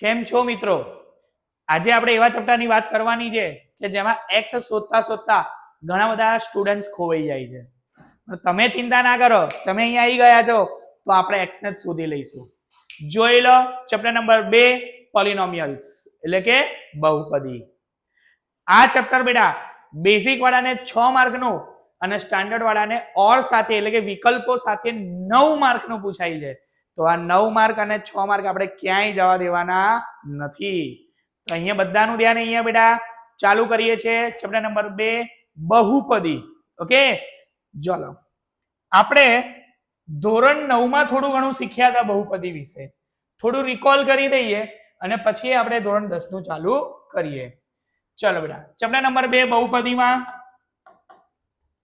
કેમ છો મિત્રો? આજે આપણે એવા ચેપ્ટરની વાત કરવાની છે કે જેમાં x શોધતા શોધતા ઘણા બધા સ્ટુડન્ટ્સ ખોવાઈ જાય છે. તમે ચિંતા ના કરો, તમે અહીંયા આવી ગયા છો તો આપણે x ને જ શોધી લઈશું. જોઈ લો ચેપ્ટર નંબર 2 પોલિનોમિયલ્સ એટલે કે બહુપદી. આ ચેપ્ટર બેટા બેઝિક વાળાને 6 માર્કનું અને સ્ટાન્ડર્ડ વાળાને ઓર સાથે એટલે કે વિકલ્પો સાથે 9 માર્કનું પૂછાય છે. તો આ 9 માર્ક અને 6 માર્ક આપણે ક્યાંય જવા દેવાના નથી. તો અહીંયા બધાનું ધ્યાન અહીંયા બેટા ચાલુ કરીએ છીએ ચેપ્ટર નંબર 2 બહુપદી. ઓકે, ચલો આપણે ધોરણ 9 માં થોડું ઘણું શીખ્યા હતા બહુપદી વિશે. થોડું રિકોલ કરી દઈએ અને પછી આપણે ધોરણ 10 નું ચાલુ કરીએ. ચલો બેટા ચેપ્ટર નંબર 2 બહુપદીમાં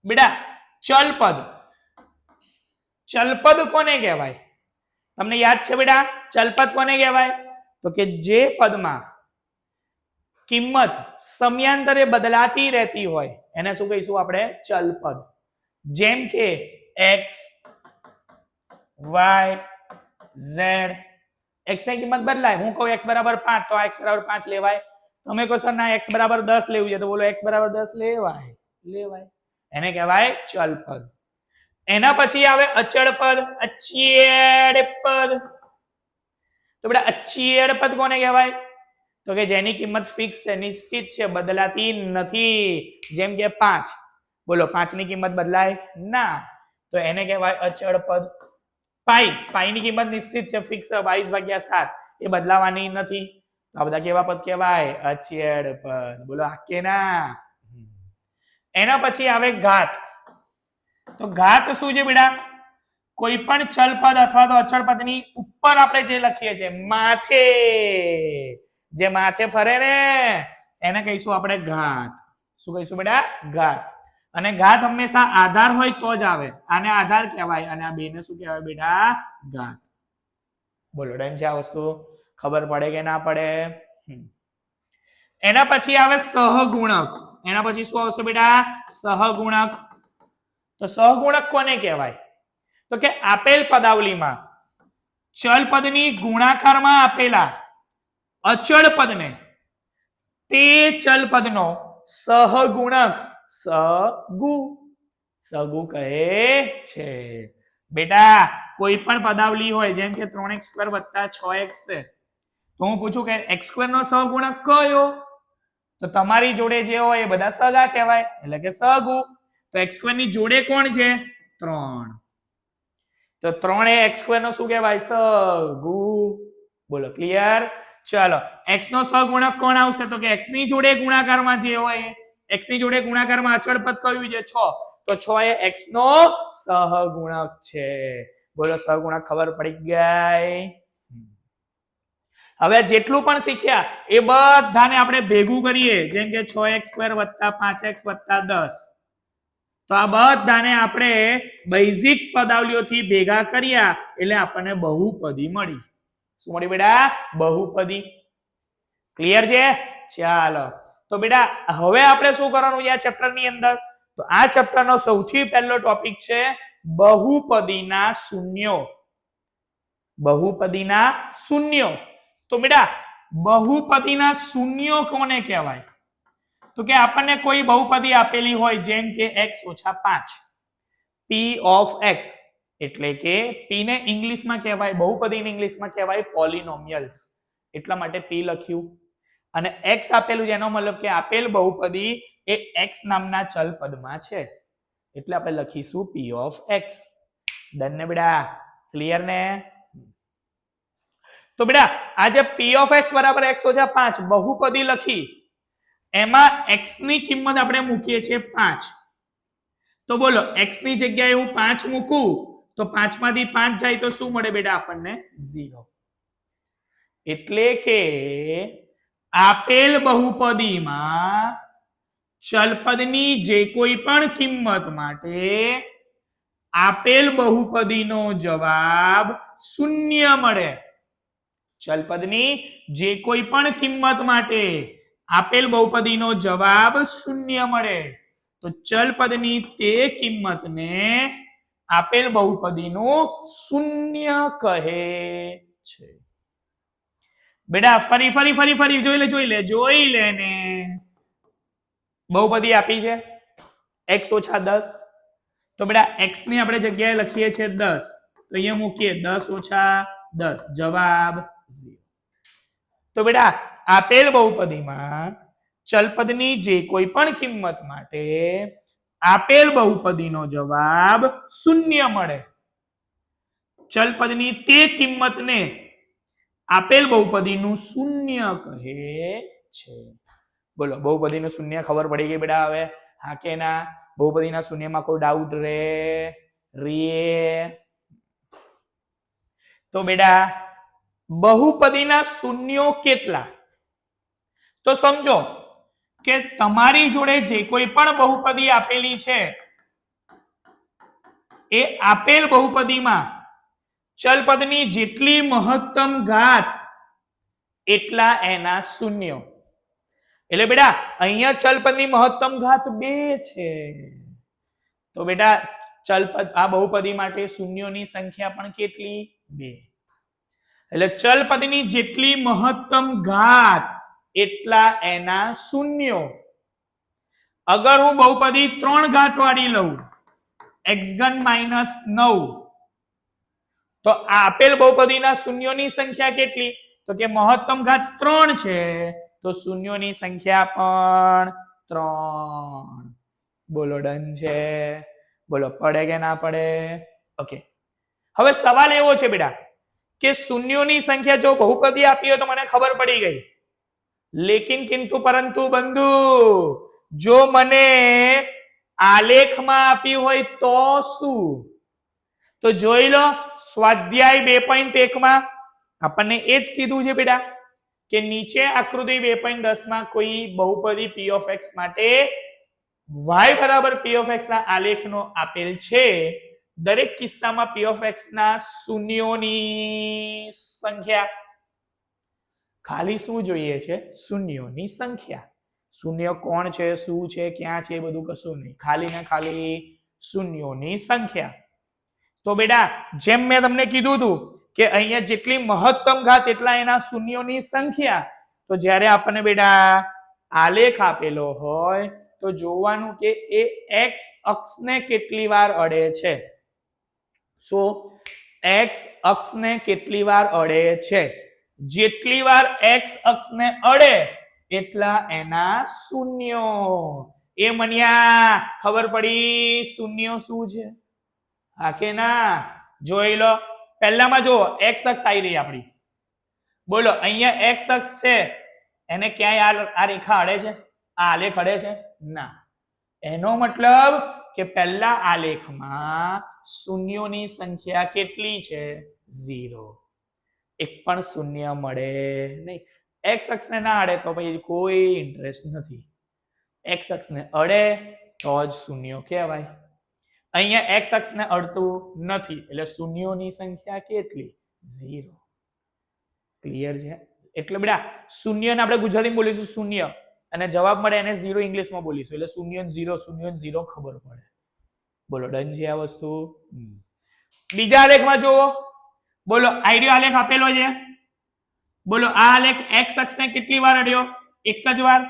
બેટા ચલપદ. ચલપદ કોને કહેવાય? તમને યાદ છે બેટા ચલપદ કોને કહેવાય? તો કે જે પદમાં કિંમત સમયાંતરે બદલાતી રહેતી હોય એને શું કહીશું આપણે? ચલપદ. જેમ કે x y z. x ની કિંમત બદલાય. હું કહું x બરાબર 5 તો આ x બરાબર 5 લેવાય. તમે કહો સર ના x બરાબર 10 લેવું છે તો બોલો x બરાબર 10 લેવાય. એને કહેવાય ચલપદ. એના પછી આવે અચળ પદ, અચેડ પદ. તો બેટા અચેડ પદ કોને કહેવાય? તો કે જેની કિંમત ફિક્સ છે, નિશ્ચિત છે, બદલાતી નથી. જેમ કે 5. બોલો 5 ની કિંમત બદલાય ના, તો એને કહેવાય અચળ પદ. પાઈ ની કિંમત નિશ્ચિત છે, ફિક્સ છે, 22/7 એ બદલાવાની નથી. તો આ બધા કેવા પદ કહેવાય? અચેડ પદ. બોલો આ કે ના. એના પછી આવે ઘાત. તો ઘાત શું છે બેટા? કોઈ પણ ચલ પદ અથવા તો અચળ પદની ઉપર આપણે જે લખીએ છીએ માથે, જે માથે ફરે ને એને કહીશું આપણે ઘાત. શું કહીશું બેટા? ઘાત. અને ઘાત હંમેશા આધાર હોય તો જ આવે. આને આધાર કહેવાય અને આ બેને શું કહેવાય બેટા? ઘાત. બોલો ડન છે આ વસ્તુ? ખબર પડે કે ના પડે? એના પછી આવે સહગુણક. એના પછી શું આવશે બેટા? સહગુણક. તો સહગુણક કોને કહેવાય? તો કે આપેલ પદાવલીમાં ચલ પદની ગુણાકારમાં આપેલા અચળ પદને તે ચલ પદનો સહગુણક સગુ કહે છે. બેટા કોઈ પણ પદાવલી હોય જેમ કે 3x² + 6x છે તો હું પૂછું કે x² નો સહગુણક કયો? તો તમારી જોડે જે હોય એ બધા સગા કહેવાય એટલે કે સગુ. તો x² ની જોડે કોણ છે? 3. તો 3 એ x² નો શું કહેવાય? સગુ. બોલો ક્લિયર? ચલો x નો સહગુણક કોણ આવશે? તો કે x ની જોડે ગુણાકારમાં જે હોય x ની જોડે ગુણાકારમાં અચળ પદ કયું છે? 6. તો 6 એ x નો સહગુણક છે. બોલો સહગુણક ખબર પડી ગઈ? હવે જેટલું પણ શીખ્યા એ બધાને આપણે ભેગું કરીએ. જેમ કે 6x² + 5x + 10. તો આ બધાને આપણે બેઝિક પદાવલીઓથી ભેગા કર્યા એટલે આપણને બહુપદી મળી. શું મળી બેટા? બહુપદી. ક્લિયર છે? ચાલો તો બેટા હવે આપણે શું કરવાનું છે આ ચેપ્ટરની અંદર? તો આ ચેપ્ટરનો સૌથી પહેલો ટોપિક છે બહુપદીના શૂન્યો. બહુપદીના શૂન્યો. તો બેટા બહુપદીના શૂન્યો કોને કહેવાય? તો કે આપણને કોઈ બહુપદી આપેલી હોય જેમ કે x - 5 p of x, એટલે કે p ને ઇંગ્લિશમાં કહેવાય, બહુપદીને ઇંગ્લિશમાં કહેવાય પોલિનોમિયલ્સ. એટલા માટે p લખ્યું. અને x આપેલું જેનો મતલબ કે આપેલ બહુપદી એ x નામના ચલ પદમાં છે એટલે આપણે લખીશું p of x. ડન ને બેટા? ક્લિયર ને? તો બેટા આ જે p of x = x - 5 બહુપદી લખી એમાં x ની કિંમત આપણે મૂકીએ છીએ 5. તો બોલો x ની જગ્યાએ હું 5 મૂકું તો 5 માંથી 5 જાય તો શું મળે બેટા આપણને? 0. એટલે કે આપેલ બહુપદીમાં ચલપદની જે કોઈ પણ કિંમત માટે આપેલ બહુપદીનો જવાબ 0 મળે. ચલપદની જે કોઈ પણ કિંમત માટે આપેલ બહુપદીનો જવાબ 0 મળે તો ચલપદની તે કિંમતને આપેલ બહુપદીનું શૂન્ય કહે છે. બેટા ફરી ફરી ફરી ફરી જોઈ લે ને બહુપદી આપી છે x ઓછા 10 તો બેટા x ની આપણે જગ્યાએ લખીએ છીએ 10 તો અહીંયા મૂકીએ 10 ઓછા 10 જવાબ 0 તો બેટા આપેલ બહુપદીમાં ચલપદની જે કોઈ પણ કિંમત માટે આપેલ બહુપદીનો જવાબ 0 મળે ચલપદની તે કિંમતને આપેલ બહુપદીનું 0 કહે છે બોલો બહુપદીનું 0 ખબર પડી ગઈ બેટા હવે હા કે ના બહુપદીના શૂન્યમાં કોઈ ડાઉટ રે તો બેટા બહુપદીના શૂન્યો કેટલા તો સમજો કે તમારી જોડે જે કોઈ પણ બહુપદી આપેલી છે એ આપેલ બહુપદીમાં ચલપદની જેટલી મહત્તમ ઘાત એટલા એના શૂન્યો એટલે બેટા અહીંયા ચલપદની મહત્તમ ઘાત 2 છે તો બેટા ચલપદ આ બહુપદી માટે શૂન્યોની સંખ્યા પણ કેટલી 2 એટલે ચલપદની જેટલી મહત્તમ ઘાત એટલા એના શૂન્યો અગર હું બહુપદી 3 ઘાત વાળી લઉં x3 - 9 તો આપેલ બહુપદીના શૂન્યોની સંખ્યા કેટલી તો કે મહત્તમ ઘાત 3 છે તો શૂન્યોની સંખ્યા પણ 3 બોલો ડન છે બોલો પડે કે ના પડે ઓકે હવે સવાલ એવો છે બેટા કે શૂન્યોની સંખ્યા જો બહુપદી આપી હોય તો મને ખબર પડી ગઈ લેકિન કિંતુ પરંતુ બંધુ જો મને આલેખમાં આપી હોય તો શું તો જોઈ લો સ્વાધ્યાય 2.1 માં આપણને એ જ કીધું છે બેટા કે નીચે આકૃતિ 2.10 માં કોઈ બહુપદી p of x માટે y બરાબર p of x ના આલેખનો આપેલ છે દરેક કિસ્સામાં p of x ના શૂન્યોની સંખ્યા ખાલી શું જોઈએ છે શૂન્યોની સંખ્યા શૂન્ય કોણ છે શું છે ક્યાં છે એ બધું કશું નહીં ખાલી ને ખાલી શૂન્યોની સંખ્યા તો બેટા જેમ મેં તમને કીધું હતું કે અહીંયા જેટલી મહત્તમ ઘાત એટલા એના શૂન્યોની સંખ્યા તો જ્યારે આપણને બેટા આલેખ આપેલો હોય તો જોવાનું કે એ x અક્ષને કેટલી વાર અડે છે શું x અક્ષને કેટલી વાર અડે છે જેટલી વાર x અક્ષને અડે એટલા એના શૂન્યો એ મન્યા ખબર પડી શૂન્યો શું છે હા કે ના જોઈ લો પહેલામાં જો x અક્ષ આવી રહી આપણી બોલો અહીંયા x અક્ષ છે એને ક્યાંય આ રેખા અડે છે આ આલેખ અડે છે ના એનો મતલબ કે પહેલા આલેખમાં શૂન્યોની સંખ્યા કેટલી છે 0 એક પણ શૂન્ય મળે નહીં x અક્ષને ના અડે તો પછી કોઈ ઇન્ટરેસ્ટ નથી x અક્ષને અડે તો જ શૂન્ય કહેવાય અહીંયા x અક્ષને અડતું નથી એટલે શૂન્યોની સંખ્યા કેટલી 0 ક્લિયર છે એટલે બેટા શૂન્યને આપણે ગુજરાતીમાં બોલીશું શૂન્ય અને જવાબ મળે એને 0 ઇંગ્લિશમાં બોલીશું એટલે શૂન્ય 0 ખબર પડે બોલો ડન છે આ વસ્તુ બીજા આલેખમાં જુઓ બોલો આઈડિયો આલેખ આપેલો છે બોલો આ આલેખ x અક્ષને કેટલી વાર અડ્યો એક જ વાર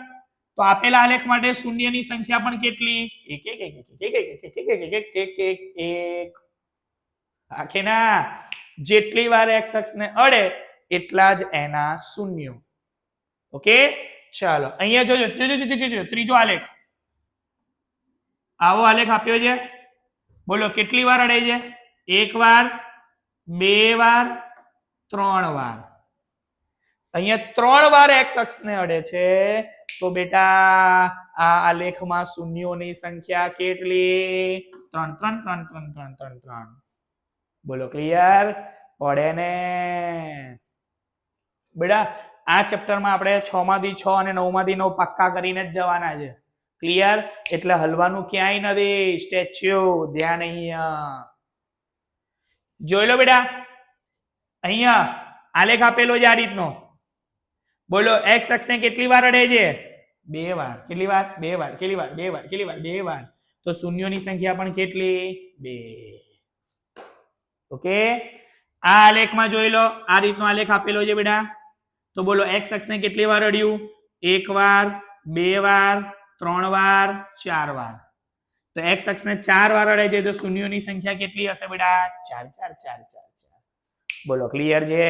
તો આપેલા આલેખ માટે શૂન્યની સંખ્યા પણ કેટલી એક આખે ના જેટલી વાર x અક્ષને અડે એટલા જ એના શૂન્યો ઓકે ચાલો અહીંયા જોજો ત્રીજો આલેખ આવો આલેખ આપ્યો છે બોલો કેટલી વાર અડે છે એક વાર બે વાર ત્રણ વાર અહીંયા 3 વાર x અક્ષને અડે છે તો બેટા આ આલેખમાં શૂન્યોની સંખ્યા કેટલી 3 બોલો ક્લિયર પડે ને બેટા આ ચેપ્ટરમાં આપણે 6 માંથી 6 અને 9 માંથી 9 પાક્કા કરીને જ જવાના છે ક્લિયર એટલે હલવાનું ક્યાંય નથી સ્ટેચ્યુ ધ્યાન અહીંયા જોઈ લો બેટા અહીંયા આલેખ આપેલો છે આ રીતનો બોલો x અક્ષને કેટલી વાર અડે છે 2 વાર કેટલી વાર 2 વાર કેટલી વાર 2 વાર કેટલી વાર 2 વાર તો શૂન્યોની સંખ્યા પણ કેટલી 2 ઓકે આ આલેખમાં જોઈ લો આ રીતનો આલેખ આપેલો છે બેટા તો બોલો x અક્ષને કેટલી વાર અડ્યું? 1 વાર, 2 વાર, 3 વાર, 4 વાર. તો x અક્ષને 4 વાર અડાય છે તો શૂન્યોની સંખ્યા કેટલી હશે બેટા? 4 4 4 4 4. બોલો ક્લિયર છે?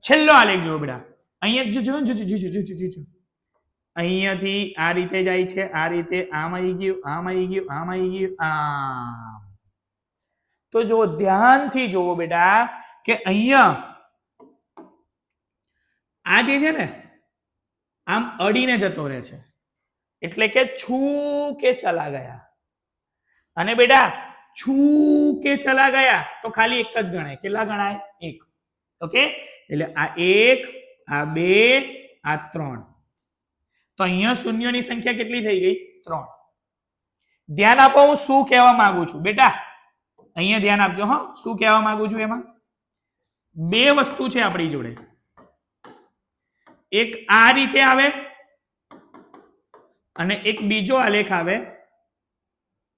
છેલ્લો આલેખ જુઓ બેટા. અહીંયા જો અહીંયાથી આ રીતે જાય છે, આ રીતે આમ આવી ગયું, આમ આવી ગયું, આમ આવી ગયું, આમ. તો જો ધ્યાનથી જોવો બેટા કે અહીંયા આ જે છે ને આમ અડીને જતો રહે છે એટલે કે છૂ કે ચલા ગયા. અને બેટા છૂ કે ચલા ગયા તો ખાલી એક જ ગણાય. કેટલા ગણાય? એક. ઓકે, એટલે આ 1, આ 2, આ 3. તો અહીંયા શૂન્યોની સંખ્યા કેટલી થઈ ગઈ? 3. ધ્યાન આપો હું શું કહેવા માંગુ છું બેટા. અહીંયા ધ્યાન આપજો. હા, શું કહેવા માંગુ છું? એમાં બે વસ્તુ છે આપણી જોડે. એક આ રીતે આવે અને એક બીજો આલેખ આવે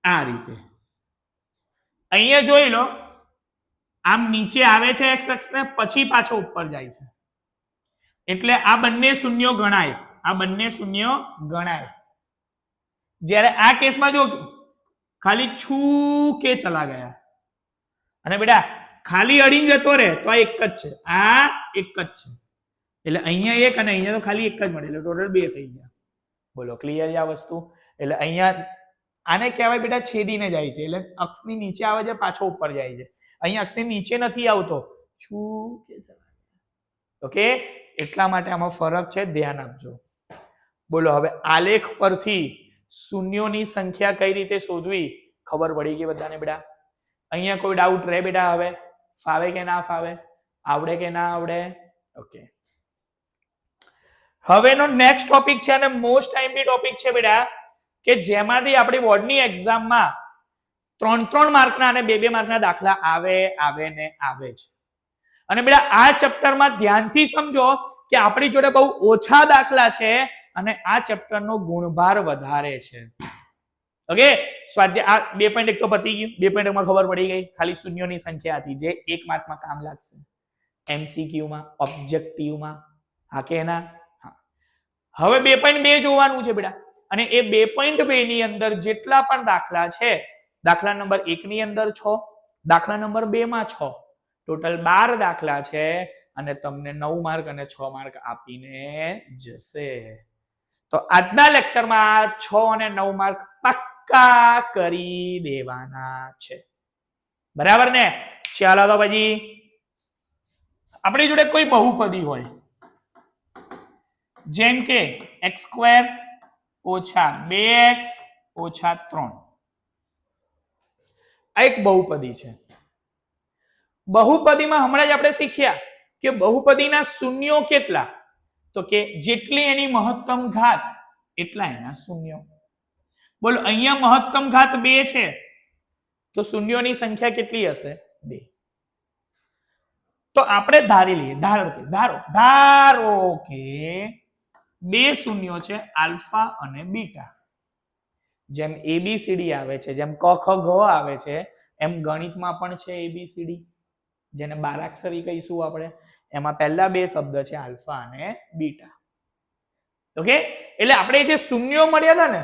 આ રીતે. અહીંયા જોઈ લો, આમ નીચે આવે છે x અક્ષ ને, પછી પાછો ઉપર જાય છે એટલે આ બંને શૂન્યો ગણાય. આ બંને શૂન્યો ગણાય. જ્યારે આ કેસમાં જો ખાલી છૂ કે ચલા ગયા અને બેટા ખાલી અડીને જતો રહે તો આ એક જ છે, આ એક જ છે. એટલે અહીંયા એક અને અહીંયા તો ખાલી એક જ મળે એટલે ટોટલ 2 થઈ ગયા. બોલો ક્લિયર છે આ વસ્તુ? એટલે અહીંયા આને કહેવાય બેટા છેદીને જાય છે એટલે અક્ષની નીચે આવે છે, પાછો ઉપર જાય છે. અહીંયા અક્ષની નીચે નથી આવતો, છૂ કે ચલા ગયા. ઓકે, એટલા માટે આમાં ફરક છે, ધ્યાન આપજો. બોલો હવે આલેખ પરથી શૂન્યોની સંખ્યા કઈ રીતે શોધવી ખબર પડી ગઈ બધાને બેટા? અહીંયા કોઈ ડાઉટ રહે બેટા? હવે ફાવે કે ના ફાવે? આવડે કે ના આવડે? ઓકે, હવેનો નેક્સ્ટ ટોપિક છે અને મોસ્ટ ટાઈમલી ટોપિક છે બેટા કે જેમાંથી આપણી બોર્ડની એક્ઝામમાં 3 માર્કના અને 2 માર્કના દાખલા આવે ને આવે જ. અને બેટા આ ચેપ્ટરમાં ધ્યાનથી સમજો કે આપણી જોડે બહુ ઓછા દાખલા છે અને આ ચેપ્ટરનો ગુણભાર વધારે છે. ઓકે, સ્વાધ્યાય આ 2.1 તો પતી ગયું. 2.1 માં ખબર પડી ગઈ, ખાલી શૂન્યોની સંખ્યા હતી જે 1 માર્કમાં કામ લાગશે, MCQ માં, ઓબ્જેક્ટિવ માં. હા કે ના? હા. હવે 2.2 જોવાનું છે બેટા અને એ 2.2 ની અંદર જેટલા પણ દાખલા છે, દાખલા નંબર 1 ની અંદર 6, દાખલા નંબર 2 માં 6, ટોટલ 12 દાખલા છે અને તમને 9 માર્ક અને 6 માર્ક આપીને જશે. તો આજના લેક્ચરમાં 6 અને 9 માર્ક પક્કા કરી દેવાના છે. બરાબર ને? ચાલો તો પછી આપણી જોડે કોઈ બહુપદી હોય જેમ કે x² ઓછા 2x ઓછા 3. આ એક બહુપદી છે. બહુપદીમાં હમણાં જ આપણે શીખ્યા કે બહુપદીના શૂન્યો કેટલા? તો કે જેટલી એની મહત્તમ ઘાત એટલા એના શૂન્યો. બોલો અહીંયા મહત્તમ ઘાત 2 છે તો શૂન્યોની સંખ્યા કેટલી હશે? 2. તો આપણે ધારી લઈએ, ધારો કે 2 શૂન્યો છે, આલ્ફા અને બીટા. જેમ ABCD આવે છે, જેમ ક ખ ગ આવે છે, એમ ગણિતમાં પણ છે ABCD, જેને 12 અક્ષરી કહીશું આપણે. એમાં પહેલા 2 શબ્દ છે આલ્ફા અને બીટા. ઓકે, એટલે આપણે જે શૂન્યો મળ્યા હતા ને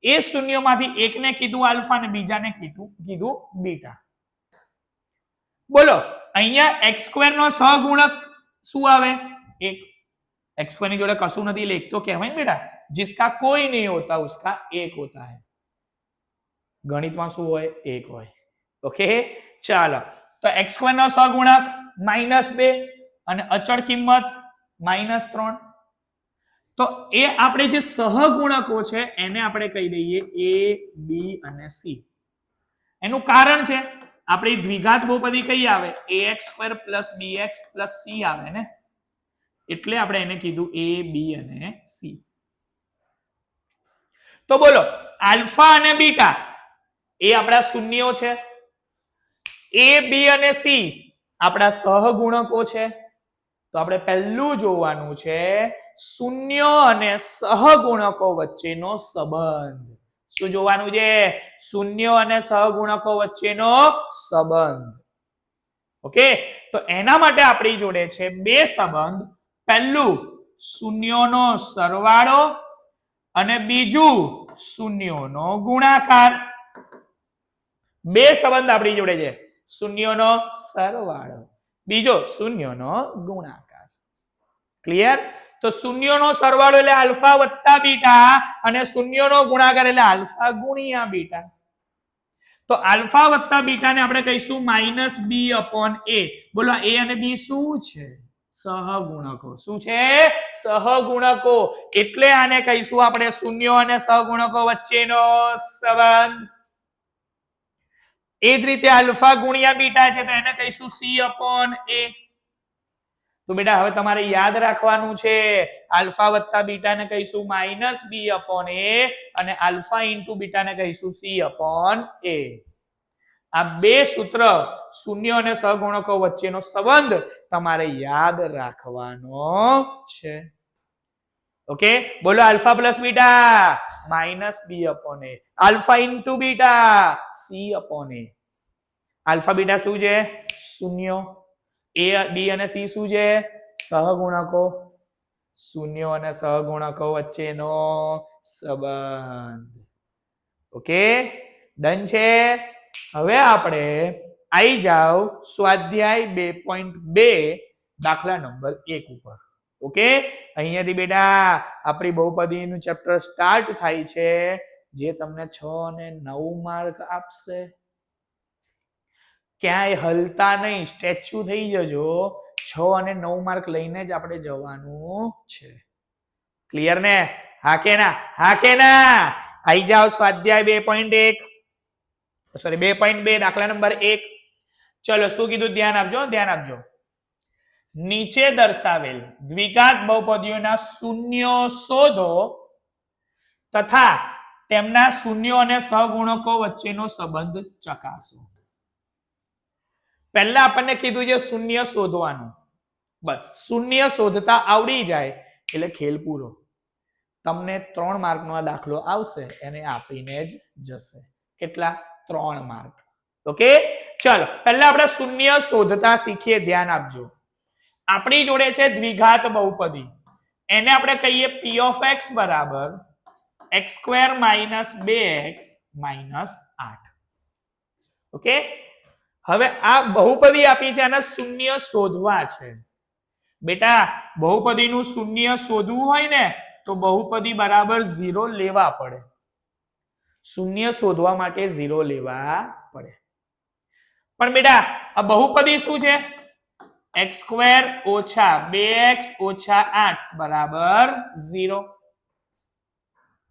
એ શૂન્યોમાંથી એકને કીધું આલ્ફા અને બીજાને કીધું બીટા. બોલો અહીંયા x² નો સહગુણક શું આવે? 1. x² ની જોડે કશું નથી એટલે એક તો કહેવાય ને બેટા. जिसका कोई नहीं होता उसका एक होता है. ગણિતમાં શું હોય? 1 હોય. ઓકે, ચાલો તો x² નો સહગુણક -2 અને અચળ કિંમત -3. તો એ આપણે જે સહગુણકો છે એને આપણે કહી દઈએ A, B અને C. એનું કારણ છે આપણી દ્વિઘાત બહુપદી કઈ આવે? ax² + bx + c આવે ને, એટલે આપણે એને કીધું A, B અને C. તો બોલો આલ્ફા અને બીટા એ આપણા શૂન્યો છે, A, B અને C આપણા સહગુણકો છે. તો આપણે પહેલું જોવાનું છે શૂન્યો અને સહગુણકો વચ્ચેનો સંબંધ. શું જોવાનું છે? શૂન્યો અને સહગુણકો વચ્ચેનો સંબંધ. ઓકે, તો એના માટે આપણી જોડે છે બે સંબંધ. પહેલું શૂન્યોનો સરવાળો અને બીજું શૂન્યોનો ગુણાકાર. બે સંબંધ આપણી જોડે છે, શૂન્યોનો સરવાળો, બીજો શૂન્યોનો ગુણાકાર. ક્લિયર? તો શૂન્યોનો સરવાળો એટલે આલ્ફા વત્તા બીટા અને શૂન્યોનો ગુણાકાર એટલે આલ્ફા ગુણ્યા બીટા. તો આલ્ફા વત્તા બીટા ને આપણે કહીશું -b/a. બોલો a અને b શું છે? સહગુણકો. શું છે? સહગુણકો. એટલે આને કહીશું આપણે શૂન્યો અને સહગુણકો વચ્ચેનો સંબંધ. એ જ રીતે આલ્ફા ગુણ્યા બીટા છે તો એને કહીશું c/a. તો બેટા હવે તમારે યાદ રાખવાનું છે, આલ્ફા વત્તા બીટા ને કહીશું -b/a અને આલ્ફા ઇન્ટુ બીટા ને કહીશું c/a. આ બે સૂત્ર શૂન્ય અને સહગુણકો વચ્ચેનો સંબંધ તમારે યાદ રાખવાનો છે. ઓકે, બોલો alpha plus beta -b/a, alpha into beta c/a. Alpha beta શું છે? શૂન્યો. a b અને c શું છે? સહગુણકો. શૂન્યો અને સહગુણકો વચ્ચેનો સંબંધ. ઓકે, ડન છે. હવે આપણે આવી જાવ સ્વાધ્યાય 2.2 દાખલા નંબર 1 ઉપર. ઓકે, અહીંયાથી બેટા આપણી બહુપદીનું ચેપ્ટર સ્ટાર્ટ થાય છે, જે તમને 6 અને 9 માર્ક આપશે. ક્યાંય હલતા નહીં, સ્ટેચ્યુ થઈ જજો. 6 અને 9 માર્ક લઈને જ આપણે જવાનું છે. ક્લિયર ને? હા કે ના? હા કે ના? આવી જાઓ સ્વાધ્યાય 2.1 સોરી 2.2 દાખલા નંબર 1. ચલો શું કીધું? ધ્યાન આપજો, ધ્યાન આપજો. નીચે દર્શાવેલ દ્વિઘાત બહુપદીઓના શૂન્યો શોધો તથા તેમના શૂન્યો અને સહગુણકો વચ્ચેનો સંબંધ ચકાસો. પહેલા આપણને કીધું છે શૂન્ય શોધવાનું. બસ શૂન્ય શોધતા આવડી જાય એટલે ખેલ પૂરો. તમને 3 માર્કનો આ દાખલો આવશે, એને આપીને જ જશે. કેટલા? 3 માર્ક. ઓકે, ચલો પહેલા આપણે શૂન્ય શોધતા શીખીએ. ધ્યાન આપજો. આપણી જોડે છે દ્વિઘાત બહુપદી, એને આપણે કહીએ p of x બરાબર x² - 2x - 8. ઓકે, હવે આ બહુપદી આપી છે, આના શૂન્ય શોધવા છે. બેટા બહુપદીનું શૂન્ય શોધવું હોય ને તો બહુપદી બરાબર 0 લેવા પડે. શૂન્ય શોધવા માટે 0 લેવા પડે. પણ બેટા આ બહુપદી શું છે? x² - 2x - 8 બરાબર 0.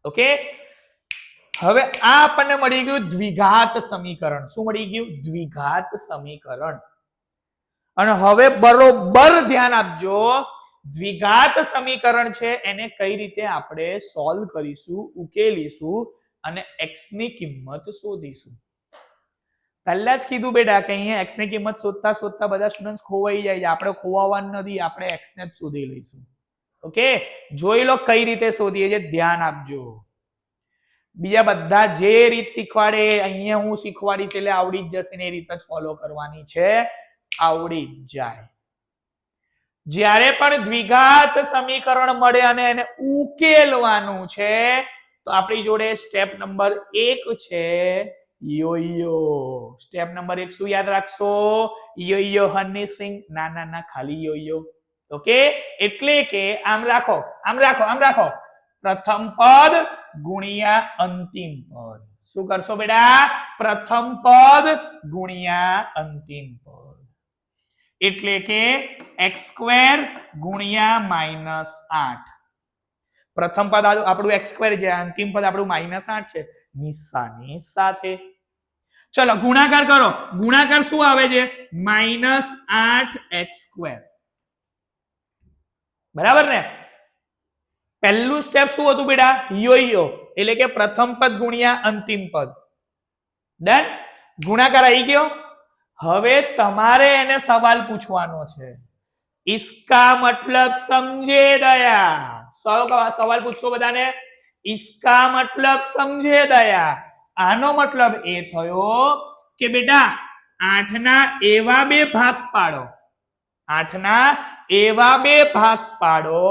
ઓકે, હવે આ આપણને મળી ગયું દ્વિઘાત સમીકરણ. શું મળી ગયું? દ્વિઘાત સમીકરણ. અને હવે બરોબર ધ્યાન આપજો, દ્વિઘાત સમીકરણ છે એને કઈ રીતે આપણે સોલ્વ કરીશું, ઉકેલીશું અને x ની કિંમત શોધીશું. પહેલા જ કીધું બેટા કે અહીંયા x ની કિંમત શોધતા શોધતા બધા સ્ટુડન્ટ્સ ખોવાઈ જાય છે. આપણે ખોવાવાનું નથી, આપણે x ને જ શોધી લઈશું. ઓકે, જોઈ લો કઈ રીતે શોધીએ છે, ધ્યાન આપજો. બીજા બધા જે રીત શીખવાડે અહીંયા હું શીખવાડીશ એટલે આવડી જ જશે ને એ રીત જ ફોલો કરવાની છે, આવડી જ જાય. જ્યારે પણ દ્વિઘાત સમીકરણ મળે અને એને ઉકેલવાનું છે તો આપણી જોડે સ્ટેપ નંબર 1 છે યોયો. સ્ટેપ નંબર 1 શું યાદ રાખશો? યોયો હની સિંગ. ના ના ના, ખાલી યોયો. ઓકે, એટલે કે આમ રાખો, આમ રાખો, આમ રાખો, પ્રથમ પદ ગુણ્યા અંતિમ પદ. શું કરશો બેટા? પ્રથમ પદ ગુણ્યા અંતિમ પદ. એટલે કે x² ગુણ્યા -8. પ્રથમ પદ આપણું x² છે, અંતિમ પદ આપણું -8 છે, નિશાની સાથે. ચલો ગુણાકાર કરો. ગુણાકાર શું આવે છે? -8x². બરાબર ને? પહેલું સ્ટેપ શું હતું બેટા? યોયો, એટલે કે પ્રથમ પદ ગુણ્યા અંતિમ પદ. ડન? ગુણાકાર આવી ગયો. હવે તમારે એને સવાલ પૂછવાનો છે. इसका मतलब समझे दया. સવાલ પૂછો બધાને. इसका मतलब समझे दया. આનો મતલબ એ થયો કે બેટા 8 ના એવા બે ભાગ પાડો 8 ના એવા બે ભાગ પાડો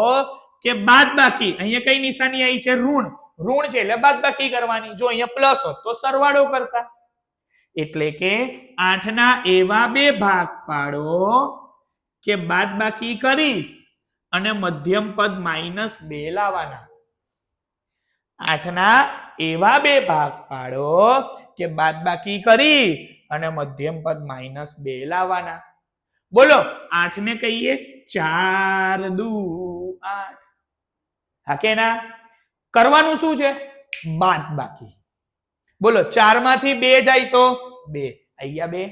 કે બાદબાકી અહીંયા કઈ નિશાની આવી છે ઋણ ઋણ છે એટલે બાદબાકી કરવાની જો અહીંયા પ્લસ હોત તો સરવાળો કરતા એટલે કે 8 ના એવા બે ભાગ પાડો કે બાદબાકી કરી અને મધ્યમ પદ -2 લાવવાના 8 ના એવા બે ભાગ પાડો કે બાદબાકી કરી અને મધ્યમ પદ -2 લાવવાના બોલો 8 ને કહીએ 4 દુ 8 હા કે ના કરવાનું શું છે બાદબાકી બોલો 4 માંથી 2 જાય તો 2 અહીંયા 2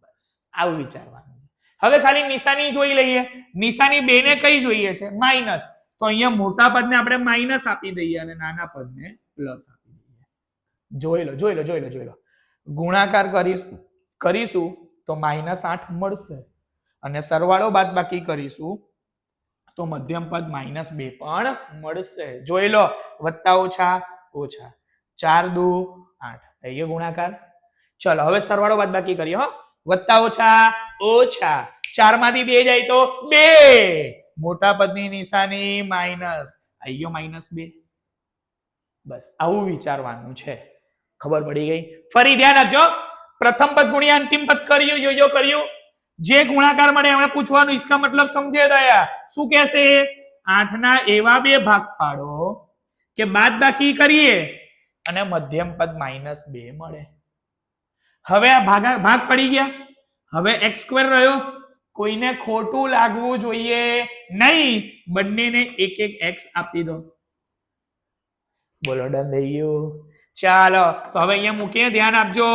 બસ આવું વિચારવાનું હવે ખાલી નિશાની જોઈ લઈએ નિશાની 2 ને કઈ જોઈએ છે માઈનસ તો અહીંયા મોટા પદને આપણે માઈનસ આપી દઈએ અને નાના પદને પ્લસ આપી દઈએ જોઈ લો ગુણાકાર કરીશું તો -8 મળશે અને સરવાળો બાદબાકી કરીશું તો મધ્યમ પદ -2 પણ મળશે જોઈ લો વત્તા ઓછા ઓછા 4 દુ 8 અહીંયા ગુણાકાર ચલો હવે સરવાળો બાદબાકી કરીએ હો વત્તા ઓછા ઓછા 4 માંથી 2 જાય તો 2 મોટા પદની નિશાની માઈનસ આયો -2 બસ આવું વિચારવાનું છે ખબર પડી ગઈ ફરી ધ્યાન આપજો પ્રથમ પદ ગુણ્યા અંતિમ પદ કર્યું જે ગુણાકાર મળે એમને પૂછવાનું इसका मतलब समझे दया શું કહેશે 8 ના એવા બે ભાગ પાડો કે બાદબાકી કરીએ અને મધ્યમ પદ -2 મળે હવે આ ભાગ પડી ગયા હવે x² રહ્યો કોઈને ખોટું લાગવું જોઈએ નહીં બંનેને એક એક x આપી દો બોલો ડન થઈ ગયું ચાલો તો હવે અહીંયા મૂકીએ ધ્યાન આપજો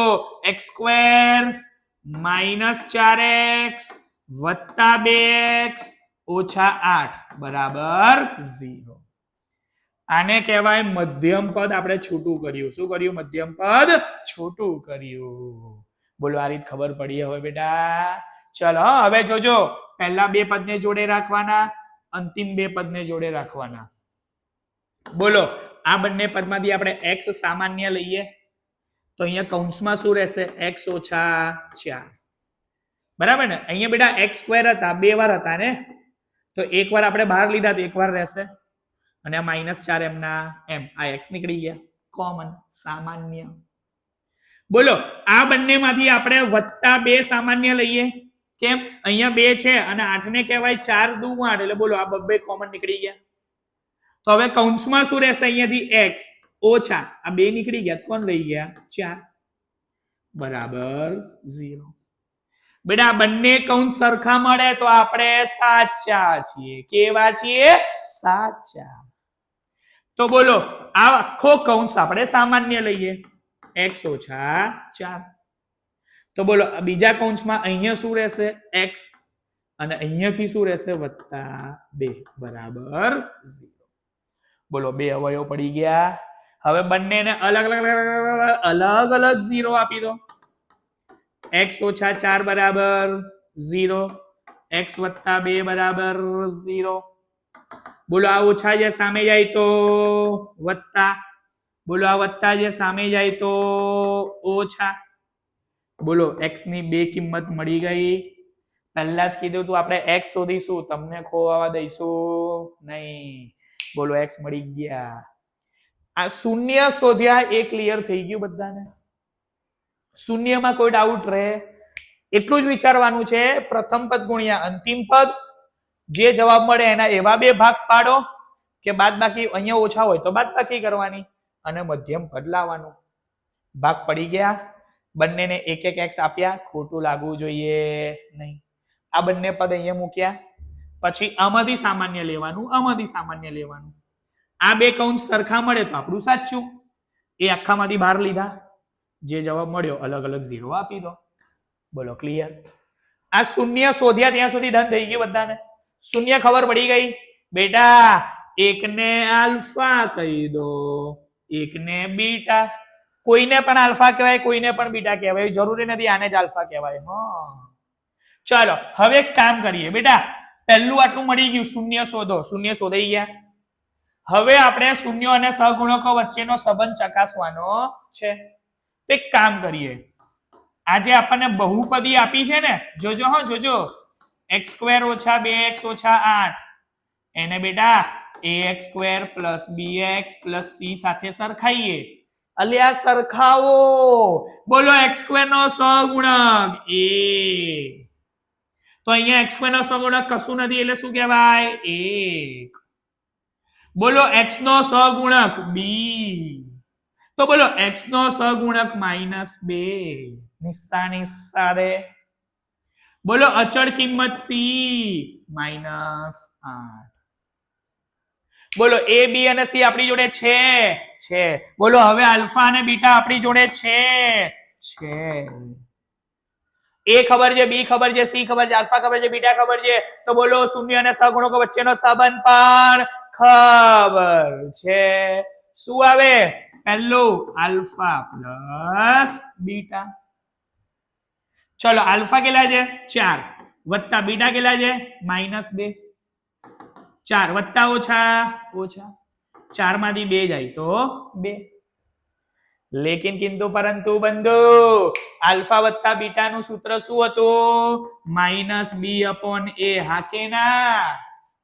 x² -4x વત્તા 2x ઓછા 8 બરાબર 0 આને કહેવાય મધ્યમ પદ આપણે છૂટું કર્યું શું કર્યું મધ્યમ પદ છૂટું કર્યું બોલો આ રીત ખબર પડી હવે બેટા ચલો હવે જોજો પહેલા બે પદને જોડે રાખવાના અંતિમ બે પદને જોડે રાખવાના બોલો આ બંને પદમાંથી આપણે x સામાન્ય લઈએ તો અહીંયા કૌંસમાં શું રહેશે x ઓછા 4 બરાબર ને અહીંયા બેટા x² હતા બે વાર હતા ને તો એક વાર આપણે બહાર લીધા તો એક વાર રહેશે અને આ -4 એમના એમ આ x નીકળી ગયા કોમન સામાન્ય બોલો આ બંનેમાંથી આપણે +2 સામાન્ય લઈએ કેમ અહીંયા 2 છે અને 8 ને કહેવાય 4 દુ 8 એટલે બોલો આ બે કોમન નીકળી ગયા તો હવે કૌંસમાં શું રહેશે અહીંયાથી x ઓછા આ 2 નીકળી ગયા કોણ લઈ ગયા 4 બરાબર 0 બેટા બંને કૌંસ સરખા મળે તો આપણે સાચા છીએ કેવા છીએ સાચા તો બોલો આ આખો કૌંસ આપણે સામાન્ય લઈએ x ઓછા 4 તો બોલો બીજા કૌંસમાં અહીંયા શું રહેશે x અને અહીંયાથી શું રહેશે +2 બરાબર 0 બોલો બે અવયવ પડી ગયા હવે બંનેને અલગ અલગ 0 આપી દો x ઓછા 4 બરાબર 0 x વત્તા 2 બરાબર 0 બોલો આ ઓછા જે સામે જાય તો વત્તા બોલો આ વત્તા જે સામે જાય તો ઓછા બોલો x ની બે કિંમત મળી ગઈ પહેલા જ કીધું તું આપણે x શોધીશું તમને ખોવાવા દઈશું નહીં બોલો x મળી ગયા આ શૂન્ય શોધ્યા એ ક્લિયર થઈ ગયું બધાને શૂન્યમાં કોઈ ડાઉટ રહે એટલું જ વિચારવાનું છે પ્રથમ પદ ગુણ્યા અંતિમ પદ જે જવાબ મળે એના એવા બે ભાગ પાડો કે બાદબાકી અહીંયા ઓછા હોય તો બાદબાકી કરવાની અને મધ્યમ પદ લાવવાનું ભાગ પડી ગયા બંનેને એક એક x આપ્યા ખોટું લાગવું જોઈએ નહીં આ બંને પદ અહીંયા મૂક્યા પછી આમાંથી સામાન્ય લેવાનું આ બે કૌંસ સરખા મળે તો આપણું સાચું એ આખામાંથી બહાર લીધા જે જવાબ મળ્યો અલગ અલગ 0 આપી દો બોલો ક્લિયર આ શૂન્ય શોધ્યા ત્યાં સુધી ડન થઈ ગયું બધાને શૂન્ય ખબર પડી ગઈ બેટા એકને આલ્ફા કહી દો એકને બીટા કોઈને પણ આલ્ફા કહેવાય કોઈને પણ બીટા કહેવાય જરૂરી નથી આને જ આલ્ફા કહેવાય ચાલો હવે એક કામ કરીએ બેટા પહેલું આટલું મળી ગયું શૂન્ય શોધો શૂન્ય શોધાઈ ગયા હવે આપણે શૂન્ય અને સહગુણકો વચ્ચેનો સંબંધ ચકાસવાનો છે એક કામ કરીએ આજે આપણને બહુપદી આપી છે ને, જોજો હો જોજો, x સ્ક્વેર ઓછા 2x ઓછા 8 એને બેટા ax² + bx + c સાથે સરખાઈએ. અલ્યા સરખાવો, બોલો x² નો સહગુણક a. તો અહીંયા x² નો સહગુણક કશું નથી એટલે શું કહેવાય? 1. બોલો x નો સહગુણક b. તો બોલો x નો સહગુણક -2. નિશાની સાથે. બોલો અચળ કિંમત c -8. બોલો a b અને c આપણી જોડે છે. બોલો હવે આલ્ફા અને બીટા આપણી જોડે છે. a ખબર છે, b ખબર છે, c ખબર છે, આલ્ફા ખબર છે, બીટા ખબર છે. તો બોલો શૂન્ય અને સહગુણકો વચ્ચેનો સંબંધ પણ ખબર છે. શું આવે? પહેલું આલ્ફા પ્લસ બીટા. ચલો આલ્ફા કેટલા છે? 4 વત્તા બીટા કેટલા છે? -2. 4 વત્તા ઓછા 4 માંથી 2 જાય તો 2. લેકિન કિંતુ પરંતુ બંધુ આલ્ફા વત્તા બીટા નું સૂત્ર શું હતું? -b/a. હા કે ના?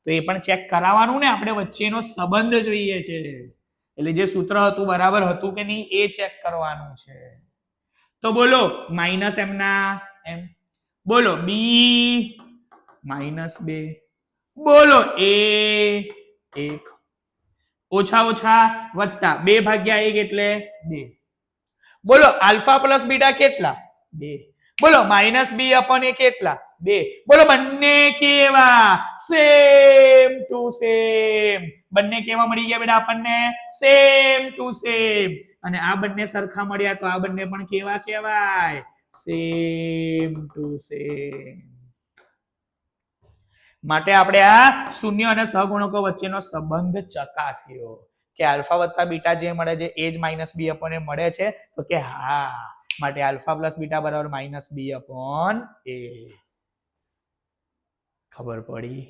તો એ પણ ચેક કરાવવાનું ને, આપણે વચ્ચેનો સંબંધ જોઈએ છે. એટલે જે સૂત્ર હતું બરાબર હતું કે નહીં એ ચેક કરવાનું છે. તો બોલો માઇનસ એમના એમ, બોલો b -2, બોલો a 1, ઓછા વત્તા 2/1 એટલે 2. બોલો આલ્ફા પ્લસ બીટા કેટલા? 2. બોલો -b/a કેટલા? 2. બોલો બંને કેવા? Same to same. બંને કેવા મળી ગયા બેટા આપણને? Same to same. અને આ બંને સરખા મળ્યા તો આ બંને પણ કેવા કહેવાય? Same to same. માટે આપણે આ શૂન્ય અને સહગુણકો વચ્ચેનો સંબંધ ચકાસ્યો કે આલ્ફા વત્તા બીટા જે મળે છે એ જ -b/a મળે છે. તો કે હા, માટે આલ્ફા પ્લસ બીટા બરાબર -b/a. ખબર પડી?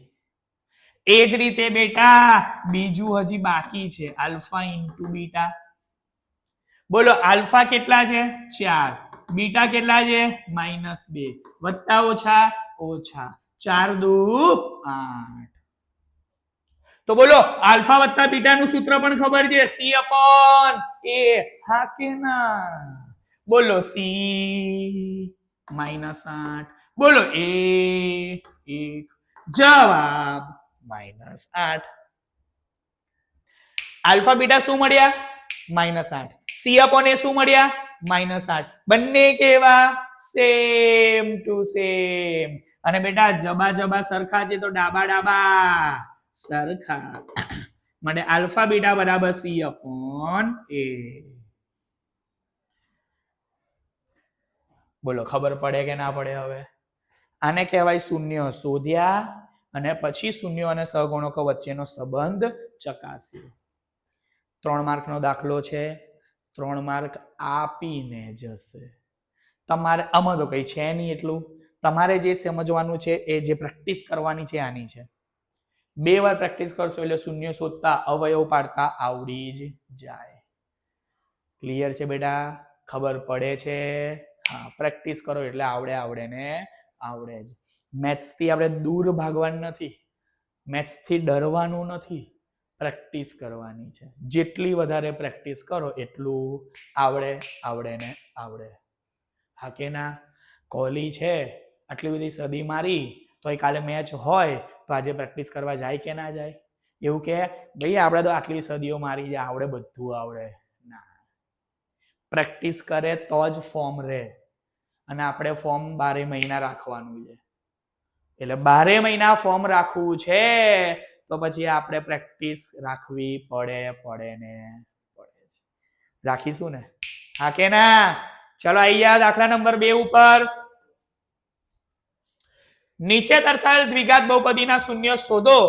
એ જ રીતે બેટા બીજું હજી બાકી છે, આલ્ફા ઇન્ટુ બીટા. બોલો આલ્ફા કેટલા છે? 4. બીટા કેટલા છે? -2. વત્તા ઓછા 4 દુ 8. તો બોલો આલ્ફા વત્તા બીટા નું સૂત્ર પણ ખબર છે, c/a. હા કે ના? બોલો c -8. બોલો a 1. જવાબ -8. આલ્ફા બીટા શું મળ્યા? -8. c/a શું મળ્યા? -8. બંને કેવા? Same to same. અને બેટા જબા સરખા છે તો ડાબા સરખા. માટે આલ્ફા બીટા બરાબર c/a. બોલો ખબર પડે કે ના પડે? હવે આને કહેવાય શૂન્ય શોધ્યા અને પછી શૂન્ય અને સહગુણકો વચ્ચેનો સંબંધ ચકાસ્યો. 3 માર્કનો દાખલો છે, 3 માર્ક આપીને જશે. તમારે આમાં તો કઈ છે નહીં એટલું. તમારે જે સમજવાનું છે એ જે પ્રેક્ટિસ કરવાની છે આની છે. 2 વાર પ્રેક્ટિસ કરશો એટલે શૂન્ય શોધતા અવયવ પાડતા આવડી જ જાય. ક્લિયર છે બેટા? ખબર પડે છે? હા, પ્રેક્ટિસ કરો એટલે આવડે ને આવડે જ. મેથ્સ થી આપણે દૂર ભાગવાનું નથી, મેથ્સ થી ડરવાનું નથી, પ્રેક્ટિસ કરવાની છે. જેટલી વધારે પ્રેક્ટિસ કરો એટલું આવડે ને આવડે. હા કે ના? કોહલી છે આટલી બધી સદી મારી તો કાલે મેચ હોય તો આજે પ્રેક્ટિસ કરવા જાય કે ના જાય? એવું કે ભાઈ આપણે તો આટલી સદીઓ મારી છે, આવડે, બધું આવડે. ના, પ્રેક્ટિસ કરે તો જ ફોર્મ રહે. અને આપણે ફોર્મ 12 મહિના રાખવાનું છે. એટલે 12 મહિના ફોર્મ રાખવું છે તો પછી આપણે પ્રેક્ટિસ રાખવી પડે ને. રાખીશું ને? હા કે ના? ચલો આઈ ગયા દાખલા નંબર 2 ઉપર. નીચે દર્શાવેલ દ્વિઘાત બહુપદીના શૂન્ય શોધો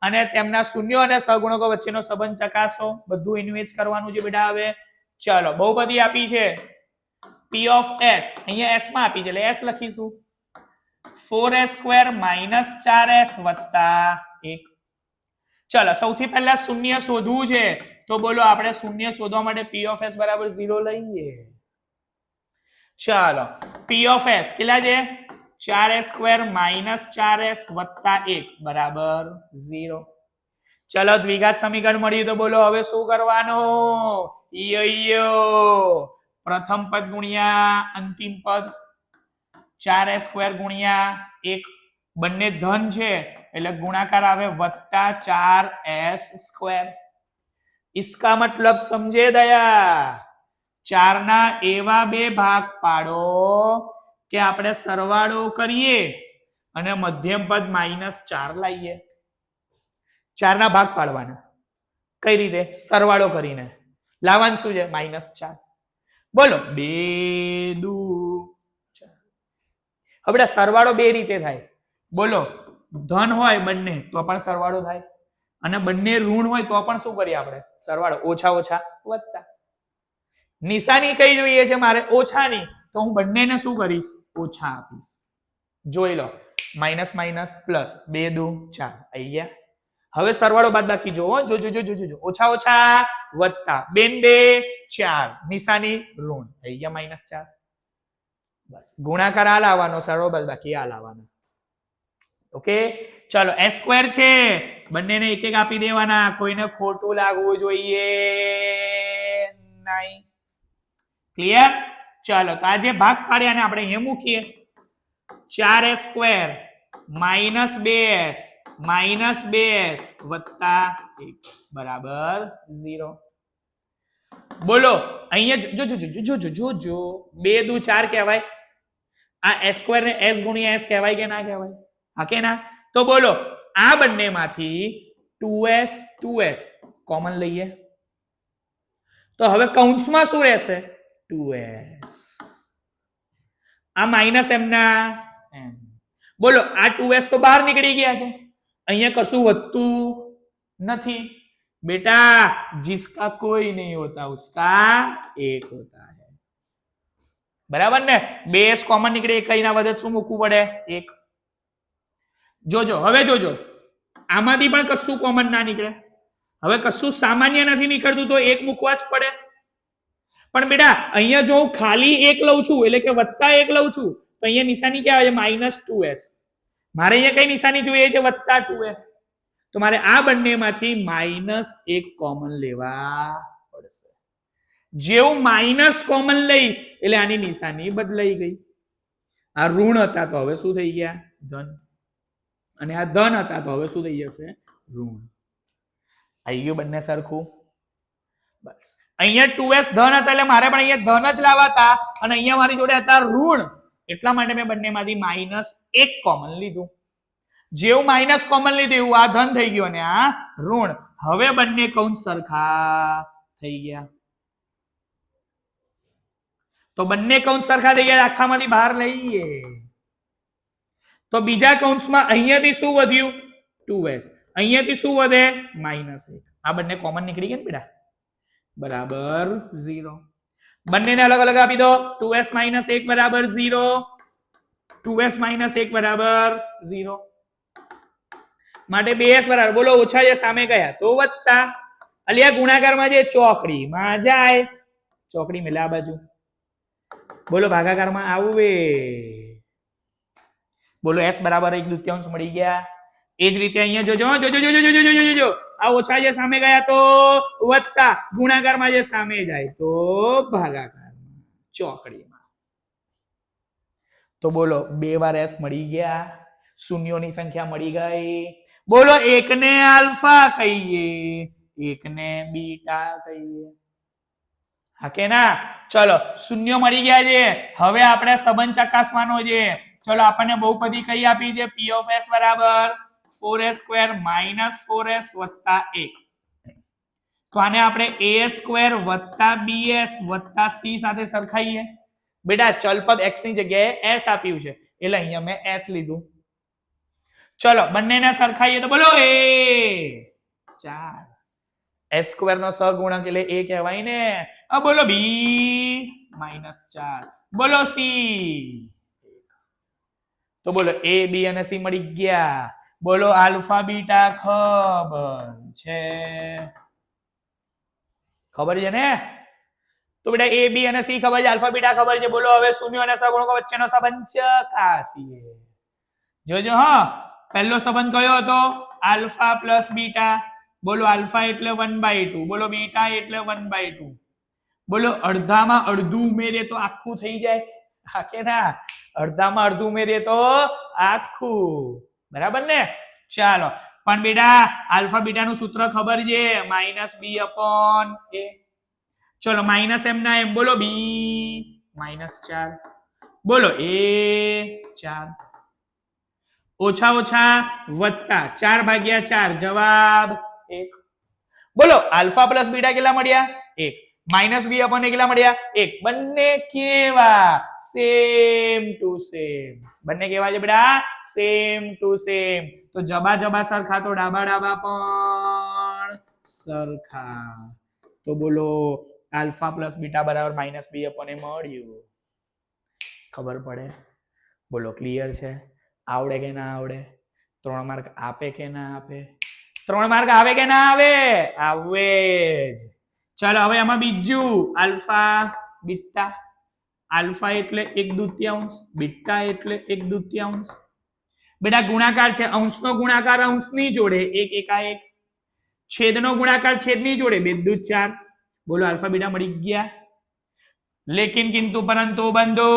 અને તેમના શૂન્ય અને સહગુણકો વચ્ચેનો સંબંધ ચકાસો. બધું એનું જ કરવાનું છે બેટા. હવે ચલો બહુપદી આપી છે p of s, અહીંયા s માં આપી છે એટલે s લખીશું. 4s² - 4s + 1. ચલો સૌથી પહેલા શૂન્ય શોધવું છે તો બોલો આપણે શૂન્ય શોધવા માટે p of s બરાબર 0 લઈએ. ચાલો પી ઓફ એસ કેટલા છે 4s² માઇનસ 4s વત્તા 1 બરાબર 0. ચલો દ્વિઘાત સમીકરણ મળ્યું તો બોલો હવે શું કરવાનું? પ્રથમ પદ ગુણ્યા અંતિમ પદ 4s² ગુણ્યા 1 બંને ધન છે એટલે ગુણાકાર આવે વત્તા 4s². इसका मतलब समझे दया 4 ના એવા બે ભાગ પાડો કે આપણે સરવાળો કરીએ અને મધ્યમ પદ -4 લાવીએ. 4 ના ભાગ પાડવાના કઈ રીતે? સરવાળો કરીને લાવવાનું શું છે -4. બોલો 2 દુ 4. હવે સરવાળો બે રીતે થાય. બોલો ધન હોય બંને તો પણ સરવાળો થાય અને બંને ઋણ હોય તો પણ શું કરીએ આપણે? સરવાળો ઓછા ઓછા વત્તા. નિશાની કઈ જોઈએ છે મારે? ઓછાની. તો હું બંનેને શું કરીશ? ઓછા આપીશ. જોઈ લો માઇનસ માઇનસ પ્લસ 2 દુ 4 આવી ગયા. હવે સરવાળો બાદબાકી જોવો. જો જો જો જો જો ઓછા ઓછા વત્તા 2 2 4 નિશાની ઋણ થઈ ગયા -4. બસ ગુણાકાર આ લાવવાનો, સરવાળો બાદબાકી આ લાવવાનો. ઓકે ચલો s² છે બંનેને એક એક આપી દેવાના. કોઈને ખોટું લાગવું જોઈએ નહીં. ક્લિયર? ચાલો તો આ જે ભાગ પાડ્યા ને આપણે અહીંયા મૂકીએ 4s² minus 2s minus 2s વત્તા 1 બરાબર 0. બોલો અહીંયા જો જો જો જો જો જો 2 દુ 4 કહેવાય. આ s² ને s ગુણ્યા s કહેવાય કે ના કહેવાય? હા કે ના? તો બોલો આ બંનેમાંથી 2s 2s કોમન લઈએ તો હવે કૌંસમાં શું રહેશે? 2s. આ માઇનસ m ના m. બોલો આ 2s તો બહાર નીકળી ગયા છે. અહીંયા કશું વધતું નથી. बेटा जिसका कोई नहीं होता उसका एक होता है. बराबर ने? 2s કોમન નીકળે કઈ ના વધે શું મૂકવું પડે? 1. જોજો હવે જોજો આમાંથી પણ કશું કોમન ના નીકળે. હવે કશું સામાન્ય નથી નીકળતું તો 1 મૂકવા જ પડે. પણ બેટા અહીંયા જો હું ખાલી 1 લઉં છું એટલે કે વત્તા 1 લઉં છું તો અહીંયા નિશાની ક્યાં આવે છે? -2s. મારે અહીંયા કઈ નિશાની જોઈએ છે? વત્તા 2s. તો મારે આ બંનેમાંથી -1 કોમન લેવા પડશે. જેવું માઇનસ કોમન લઈશ એટલે આની નિશાની બદલાઈ ગઈ. આ ઋણ હતા તો હવે શું થઈ ગયા? ધન. અને આ ધન હતા તો હવે શું થઈ જશે? ઋણ. આવી ગયું બંને સરખું? બસ અહીંયા 2s ધન હતા એટલે મારે પણ અહીંયા ધન જ લાવતા અને અહીંયા મારી જોડે હતા ઋણ એટલા માટે મેં બંનેમાંથી -1 કોમન લીધું. જેવું માઇનસ કોમન લીધું એવું આ ધન થઈ ગયું અને આ ઋણ. હવે બંને કૌંસ સરખા થઈ ગયા. તો બંને કૌંસ સરખા થઈ ગયા આખામાંથી બહાર લઈએ તો બીજા કૌંસમાં અહીંયાથી શું વધ્યું? 2s. અહીંયાથી શું વધે? -1. આ બંને કોમન નીકળી ગયા ને બેટા? બરાબર 0. બંનેને અલગ અલગ આપી દો. 2s - 1 બરાબર 0. 2s - 1 બરાબર 0. માટે 2s બરાબર બોલો ઓછા જે સામે ગયા તો વત્તા. અલ્યા ગુણાકારમાં જે ચોકડી માં જાય ચોકડી મેલે આ બાજુ. બોલો ભાગાકારમાં આવે. બોલો s બરાબર 1/2 મળી ગયા. એ જ રીતે અહીંયા જોજો જોજો જોજો જોજો જોજો આ ઓછા જે સામે ગયા તો વત્તા. ગુણાકારમાં જે સામે જાય તો ભાગાકારમાં ચોકડીમાં. તો બોલો 2 વાર s મળી ગયા. શૂન્યોની સંખ્યા મળી ગઈ. બોલો એકને આલ્ફા કહીએ એકને બીટા કહીએ. હા કે ના? ચલો શૂન્ય મળી ગયા છે. હવે આપણે સંબંધ ચકાસવાનો છે. ચલો આપણને બહુપદી કઈ આપી છે? p of s બરાબર 4s² - 4s વત્તા 1. તો આને આપણે a² વત્તા bs વત્તા c સાથે સરખાઈએ. બેટા ચલપદ x ની જગ્યાએ s આપ્યું છે એટલે અહીંયા મેં s લીધું. ચલો બંનેને સરખાઈએ તો બોલો a 4. s² નો સહગુણક એટલે a કહેવાય ને. આ બોલો b -4. બોલો c. તો બોલો a b અને c મળી ગયા. બોલો આલ્ફા બીટા ખબર છે? ખબર છે ને? તો બેટા એ બી અને સી ખબર છે, આલ્ફા બીટા ખબર છે. બોલો હવે શૂન્ય અને સહગુણકો વચ્ચેનો સંબંધ ચકાસીએ. જોજો હા, પહેલો સંબંધ કયો હતો? Alpha plus beta. બોલો આલ્ફા એટલે 1/2, બોલો બીટા એટલે 1/2. બોલો અડધામાં અડધું ઉમેરીએ તો આખું થઈ જાય, હા કે ના? અડધામાં અડધું ઉમેરીએ તો આખું, બરાબર ને? ચાલો, પણ બેટા આલ્ફા બીટા નું સૂત્ર ખબર છે, -b/a. ચલો માઇનસ એમ ના એમ, બોલો બી -4, બોલો એ 4, ઓછા ઓછા વત્તા 4/4, જવાબ 1. બોલો આલ્ફા પ્લસ બીટા કેટલા મળ્યા? 1. માઇનસ બી અપોન એ કેટલા મળ્યા? 1. બંને કેવા? Same to same. બંને કેવા છે બેટા? Same to same. તો જબા જબા સરખા તો ડાબા ડાબા પણ સરખા. તો બોલો આલ્ફા પ્લસ બીટા બરાબર માઇનસ બી અપોન એ મળ્યું. ખબર પડે? બોલો ક્લિયર છે? આવડે કે ના આવડે? 3 માર્ક આપે કે ના આપે? 3 માર્ક આવે કે ના આવે? આવે જ. ચાલો હવે આમાં બીજું આલ્ફા બીટા. આલ્ફા એટલે 1/2, બીટા એટલે 1/2. બેટા ગુણાકાર છે, અંશનો ગુણાકાર અંશની જોડે 1 એકા 1, છેદનો ગુણાકાર છેદની જોડે 2/4. બોલો આલ્ફા બીટા મળી ગયા. લેકિન કિંતુ પરંતુ બંધુ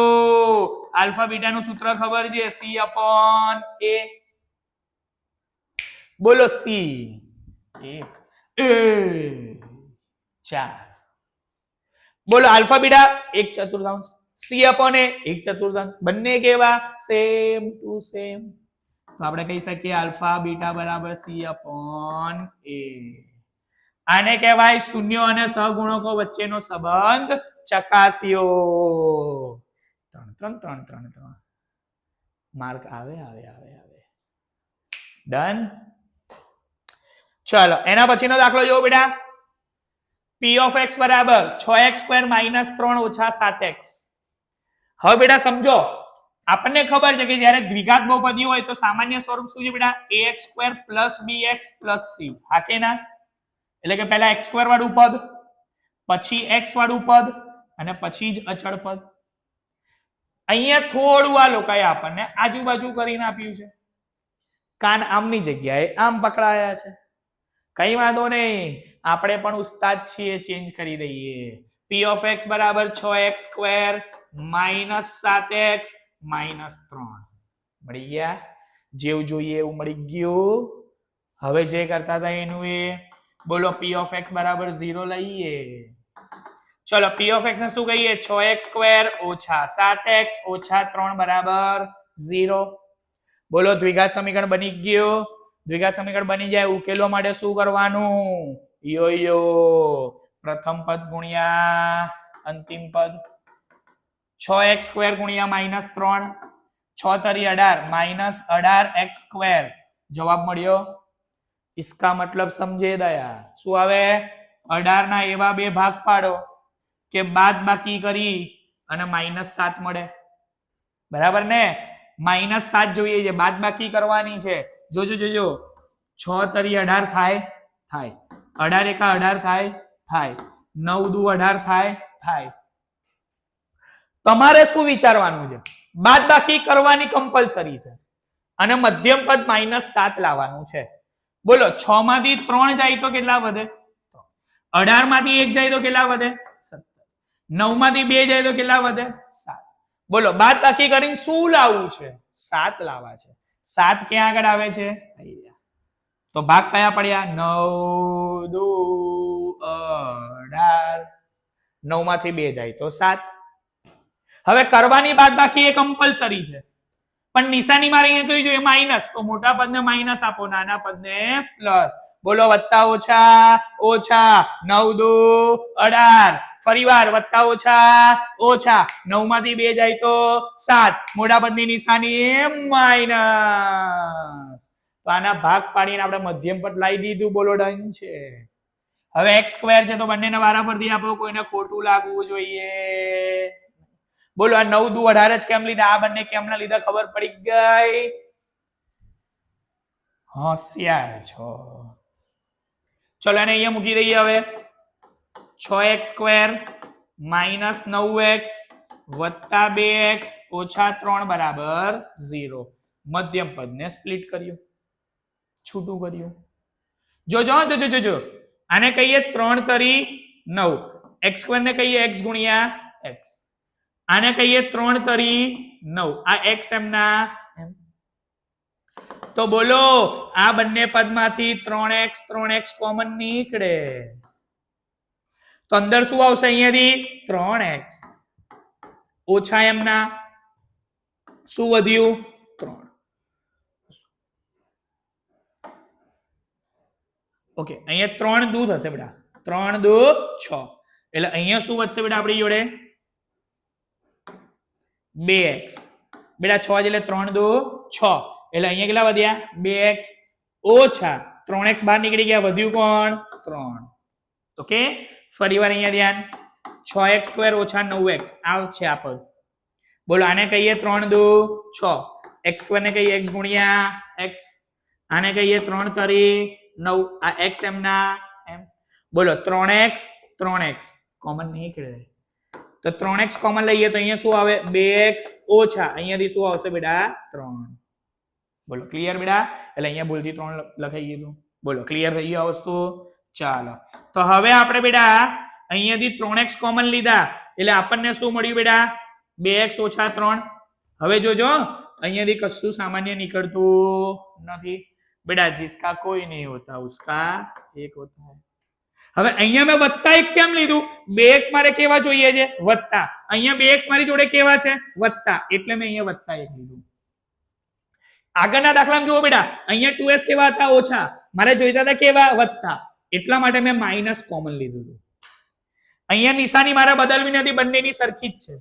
આલ્ફા બીટા નું સૂત્ર ખબર છે, C/A. બોલો સી 1 4. બોલો આલ્ફા બીટા 1/4, C/A 1/4. બંને કેવા? Same to same. તો આપણે કહી શકીએ આલ્ફા બીટા બરાબર C/A. આને કહેવાય શૂન્ય અને સહગુણકો વચ્ચેનો સંબંધ ચકાસ્યો. 3 માર્ક આવે આવે આવે આવે. ડન. ચલો એના પછીનો દાખલો જોવો બેટા. p of x બરાબર 6x² - 3 - 7x. હવે બેટા સમજો, આપણને ખબર છે કે જ્યારે દ્વિઘાત બહુપદી હોય તો સામાન્ય સ્વરૂપ શું છે બેટા? ax² + bx + c. હા કે ના? એટલે કે પહેલા x² વાળું પદ, પછી x વાળું પદ અને પછી જ અચળ પદ. અહીંયા થોડું આ લોકોએ આપણને આજુબાજુ કરીને આપ્યું છે. કાન આમની જગ્યાએ આમ પકડાયા છે. કઈ વાંધો નહીં, આપણે પણ ઉસ્તાદ છીએ, ચેન્જ કરી દઈએ. p of x બરાબર 6x² - 7x - 3. મળી ગયા? જેવું જોઈએ એવું મળી ગયું. હવે જે કરતા હતા એનું એ. બોલો p of x બરાબર 0 લઈએ. ચલો p of x ને શું કહીએ? 6x² - 7x - 3 બરાબર 0. બોલો દ્વિઘાત સમીકરણ બની ગયું. દ્વિઘાત સમીકરણ બની જાય, ઉકેલવા માટે શું કરવાનું? યો પ્રથમ પદ ગુણ્યા અંતિમ પદ. 6x² ગુણ્યા -3, 6 તરી 18 - 18x². જવાબ મળ્યો. इसका मतलब समझे दया. શું આવે? 18 ના એવા બે ભાગ પાડો કે બાદ બાકી કરી અને -7 મળે. બરાબર ને? -7 જોઈએ છે, બાદ બાકી કરવાની છે. જોજો જોજો, 6 તરી 18 થાય, 18 એકા 18 થાય, 9 દુ 18 થાય. તમારે શું વિચારવાનું છે? બાદ બાકી કરવાની કમ્પલસરી છે અને મધ્યમ પદ -7 લાવવાનું છે. બોલો 6 માંથી 3 જાય તો કેટલા વધે? 18 માંથી 1 જાય તો કેટલા વધે? 17. 9 માંથી 2 જાય તો કેટલા વધે? 7. બોલો બાદ બાકી કરીને શું લાવવું છે? 7 લાવવા છે. 7 ક્યાં આગળ આવે છે? તો ભાગ કયા પડ્યા? 9 દુ 18. 9 માંથી 2 જાય તો 7. હવે કરવાની બાદ બાકી એ કમ્પલસરી છે, પણ નિશાની મારી અહીંયા કઈ જોઈએ? માઇનસ. તો મોટા પદને માઇનસ આપો, નાના પદને પ્લસ. બોલો વત્તા ઓછા ઓછા 9 દુ 18. ફરીવાર વત્તા ઓછા ઓછા 9 માંથી 2 જાય તો 7. મોટા પદની નિશાની માઇનસ. તો આના ભાગ પાડીને આપણે મધ્યમ પદ લાવી દીધું. બોલો ડન છે. હવે x² છે તો બંનેને વારાફરતી આપો, કોઈને ખોટું લાગવું જોઈએ. બોલો આ 9 દુ 18 જ કેમ લીધા? આ બંને કેમ ના લીધા? ખબર પડી ગઈ? હોશિયાર છો. ચલો એને અહીંયા મૂકી દઈએ. હવે 6x² માઇનસ 9x વત્તા 2x ઓછા 3 બરાબર 0. મધ્યમ પદને સ્પ્લિટ કર્યું, છૂટું કર્યું. જો આને કહીએ 3 તરી 9, x² ને કહીએ x ગુણ્યા x, આને કહીએ 3 તરી 9, આ x એમના એમ. તો બોલો આ બંને પદમાંથી 3x કોમન નીકળે તો અંદર શું આવશે? અહીંયાથી 3x ઓછા એમના શું વધ્યું? 3. ઓકે, અહીંયા 3 દૂ થશે બેટા, 3 દૂ 6, એટલે અહીંયા શું વધશે બેટા આપણી જોડે? 2x. બેટા 6 એટલે 3 દૂ 6, એટલે અહીંયા કેટલા વધ્યા? 2x ઓછા 3x બહાર નીકળી ગયા, વધ્યું કોણ? 3. ઓકે, ફરીવાર અહીંયા ધ્યાન, 6x² ઓછા 9x આ છે આ પદ. બોલો આને કહીએ 3 દૂ 6, x² ને કહીએ x ગુણ્યા x, આને કહીએ 3 તરી 9, આ x એમના એમ. બોલો 3x કોમન નીકળે તો 3x કોમન લઈએ તો અહીંયા શું આવે? 2x ઓછા અહીંયાથી શું આવશે બેટા? 3. બોલો ક્લિયર બેટા? એટલે અહીંયા ભૂલથી 3 લખાઈ ગયું. બોલો ક્લિયર થઈ ગયું આ વસ્તુ? ચાલો, તો હવે આપણે બેટા અહીંયાથી 3x કોમન લીધા એટલે આપણને શું મળ્યું બેટા? 2x ઓછા 3. હવે જોજો અહીંયાથી કશું સામાન્ય નીકળતું નથી બેટા. जिसका कोई नहीं होता उसका एक होता है. હવે અહીંયા મેં વત્તા 1 કેમ લીધું? 2x મારે કેવા જોઈએ છે? વત્તા. અહીંયા 2x મારી જોડે કેવા છે? વત્તા, એટલે મેં અહીંયા વત્તા 1 લીધું. આગળના દાખલામાં જુઓ બેટા, અહીંયા 2x કેવા હતા? ઓછા. મારે જોઈતા હતા કેવા? વત્તા, એટલા માટે મેં માઇનસ કોમન લીધું હતું. અહીંયા નિશાની મારે બદલવી નથી, બંનેની સરખી જ છે